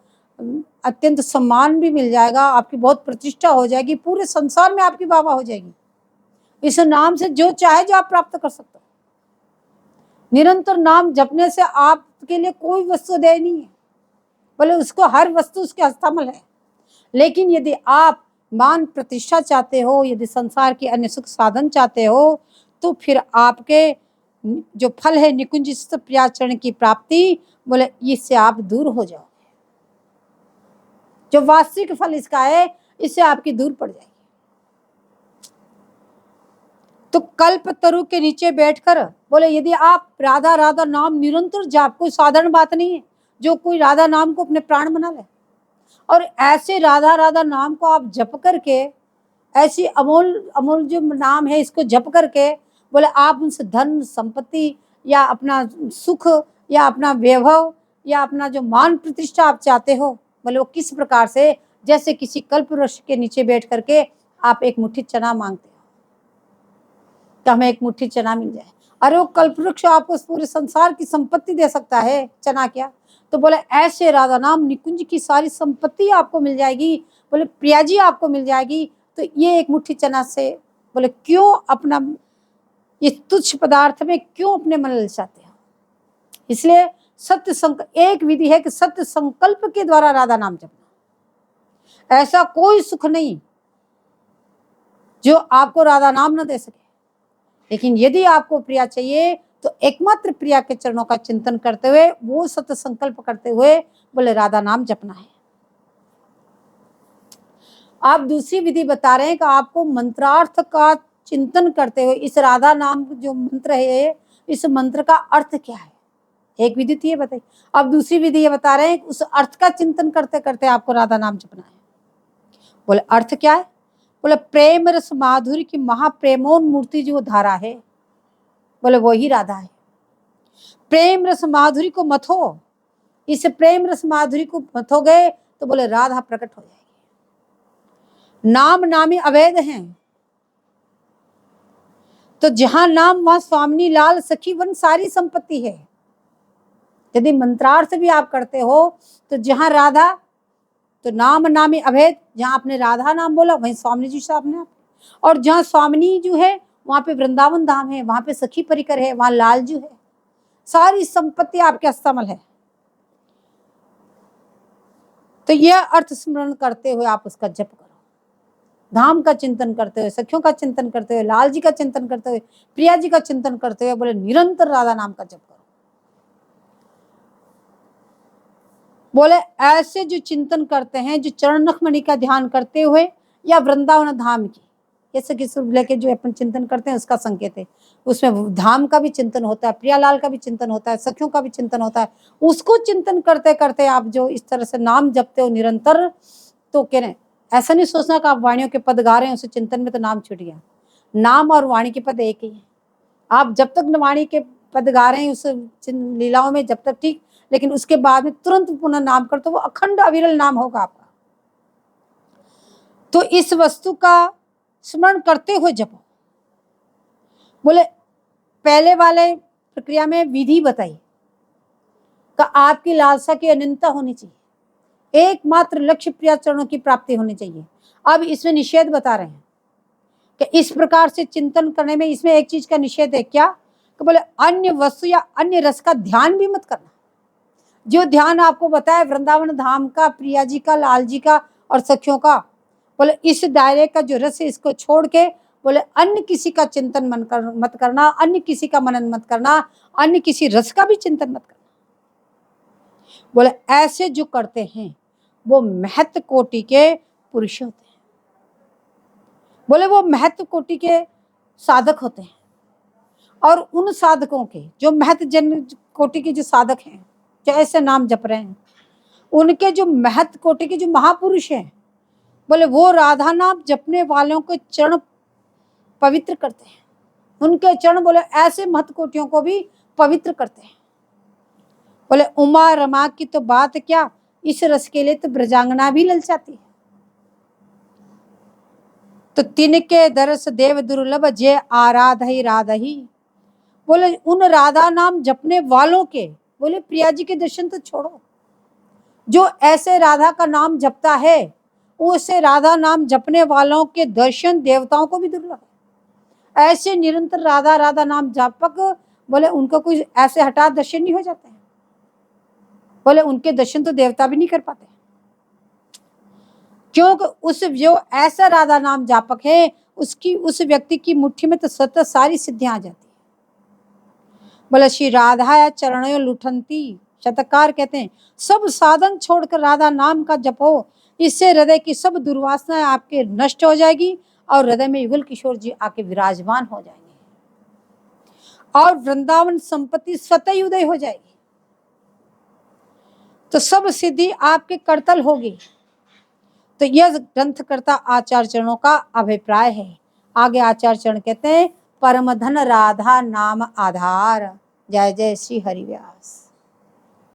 अत्यंत सम्मान भी मिल जाएगा, आपकी बहुत प्रतिष्ठा हो जाएगी, पूरे संसार में आपकी वाहवा हो जाएगी। इस नाम से जो चाहे जो आप प्राप्त कर सकते हो। निरंतर नाम जपने से आपके लिए कोई वस्तु देय नहीं है, बोले उसको हर वस्तु उसके हस्तामल है। लेकिन यदि आप मान प्रतिष्ठा चाहते हो, यदि संसार के अन्य सुख साधन चाहते हो, तो फिर आपके जो फल है निकुंज प्रियाचरण की प्राप्ति, बोले इससे आप दूर हो जाओगे। जो वास्तविक फल इसका है, इससे आपकी दूर पड़ जाएगी। तो कल्प तरु के नीचे बैठकर बोले यदि आप राधा राधा नाम निरंतर जाप, कोई साधारण बात नहीं है जो कोई राधा नाम को अपने प्राण बना ले, और ऐसे राधा राधा नाम को आप जप करके, ऐसी अमोल अमोल जो नाम है इसको जप करके, बोले आप उनसे धन संपत्ति या अपना सुख या अपना वैभव या अपना जो मान प्रतिष्ठा आप चाहते हो, बोले वो किस प्रकार से, जैसे किसी कल्प वृक्ष के नीचे बैठ करके आप एक मुट्ठी चना मांगते हो तो हमें एक मुट्ठी चना मिल जाए। अरे वो कल्प वृक्ष आपको पूरे संसार की संपत्ति दे सकता है, चना क्या। तो बोले ऐसे राधा नाम निकुंज की सारी संपत्ति आपको मिल जाएगी, बोले प्रिया जी आपको मिल जाएगी। तो ये एक मुट्ठी चना से बोले क्यों अपना इस तुच्छ पदार्थ में क्यों अपने मन ललचाते हो। इसलिए सत्य एक विधि है कि सत्य संकल्प के द्वारा राधा नाम जपना। ऐसा कोई सुख नहीं जो आपको राधा नाम न दे सके। लेकिन यदि आपको प्रिया चाहिए तो एकमात्र प्रिया के चरणों का चिंतन करते हुए, वो सत्य संकल्प करते हुए बोले राधा नाम जपना है। आप दूसरी विधि बता रहे हैं कि आपको मंत्रार्थ का चिंतन करते हुए, इस राधा नाम जो मंत्र है, इस मंत्र का अर्थ क्या है। एक विधि थी ये बताइए। अब दूसरी विधि ये बता रहे हैं उस अर्थ का चिंतन करते करते आपको राधा नाम जपना है। बोले अर्थ क्या है, बोले प्रेम रस माधुरी की महाप्रेमोन्मूर्ति जो धारा है, बोले वही राधा है। प्रेम रस माधुरी को मथो, इस प्रेम रस माधुरी को मथोगे तो बोले राधा प्रकट हो जाएगी। नाम नामी अवैध हैं, तो जहां नाम वहां स्वामिनी लाल सखी वन सारी संपत्ति है। यदि मंत्रार्थ भी आप करते हो तो जहां राधा तो नाम नामी अभेद, जहाँ आपने राधा नाम बोला वहीं स्वामी जी से आपने, और जहाँ स्वामिनी जो है वहां पे वृंदावन धाम है, वहां पे सखी परिकर है, वहां लाल जी है, सारी संपत्ति आपके अस्तमल है। तो यह अर्थ स्मरण करते हुए आप उसका जप करो, धाम का चिंतन करते हुए, सखियों का चिंतन करते हुए, लाल जी का चिंतन करते हुए, प्रिया जी का चिंतन करते हुए, बोले निरंतर राधा नाम का जप करो। बोले ऐसे जो चिंतन करते हैं, जो चरण नखमणि का ध्यान करते हुए या वृंदावन धाम की, ये सखी स्वरूप लेके जो अपन चिंतन करते हैं उसका संकेत है। उसमें धाम का भी चिंतन होता है, प्रियालाल का भी चिंतन होता है, सखियों का भी चिंतन होता है। उसको चिंतन करते करते आप जो इस तरह से नाम जपते हो निरंतर, तो कह रहे ऐसा नहीं सोचना कि आप वाणियों के पद गा रहे हैं, उस चिंतन में तो नाम छूट गया। नाम और वाणी के पद एक ही है। आप जब तक वाणी के पद गा रहे हैं उस लीलाओं में, जब तक ठीक, लेकिन उसके बाद में तुरंत पुनः नाम कर, तो वो अखंड अविरल नाम होगा आपका। तो इस वस्तु का स्मरण करते हुए जपो। बोले पहले वाले प्रक्रिया में विधि बताई कि आपकी लालसा की अनंतता होनी चाहिए, एकमात्र लक्ष्य प्रिया चरणों की प्राप्ति होनी चाहिए। अब इसमें निषेध बता रहे हैं कि इस प्रकार से चिंतन करने में इसमें एक चीज का निषेध है, क्या कि बोले अन्य वस्तु या अन्य रस का ध्यान भी मत करना। जो ध्यान आपको बताया वृंदावन धाम का, प्रिया जी का, लाल जी का और सखियों का, बोले इस दायरे का जो रस है इसको छोड़ के बोले अन्य किसी का चिंतन मत करना, अन्य किसी का मनन मत करना, अन्य किसी रस का भी चिंतन मत करना। बोले ऐसे जो करते हैं वो महत्व कोटि के पुरुष होते हैं। बोले वो महत्व कोटि के साधक होते हैं, और उन साधकों के जो महत्व जन्म कोटि के जो साधक हैं, जो ऐसे नाम जप रहे हैं, उनके जो महत्व कोटि के जो महापुरुष हैं, बोले वो राधा नाम जपने वालों के चरण पवित्र करते हैं। उनके चरण बोले ऐसे महत्व कोटियों को भी पवित्र करते हैं। बोले उमा रमा की तो बात क्या, इस रस के लिए तो ब्रजांगना भी ललचाती है। तो तिनके दरस देव दुर्लभ जे आराध ही राधा ही। बोले उन राधा नाम जपने वालों के, बोले प्रिया जी के दर्शन तो छोड़ो, जो ऐसे राधा का नाम जपता है उसे राधा नाम जपने वालों के दर्शन देवताओं को भी दुर्लभ है। ऐसे निरंतर राधा राधा नाम जापक, बोले उनको कोई ऐसे हठात दर्शन नहीं हो जाते हैं। बोले उनके दर्शन तो देवता भी नहीं कर पाते, क्योंकि उस जो ऐसा राधा नाम जापक है उसकी, उस व्यक्ति की मुट्ठी में तो सतत सारी सिद्धियां आ जाती है। बोले श्री राधा या चरणों लुठंती, शतकार कहते हैं सब साधन छोड़कर राधा नाम का जपो, इससे हृदय की सब दुर्वासनाएं आपके नष्ट हो जाएगी और हृदय में युगल किशोर जी आके विराजमान हो जाएंगे और वृंदावन संपत्ति स्वतः ही उदय हो जाएगी। तो सब सिद्धि आपके करतल होगी। तो यह ग्रंथकर्ता आचार्य चरणों का अभिप्राय है। आगे आचार्य चरण कहते हैं परम धन राधा नाम आधार। जय जय श्री हरिव्यास।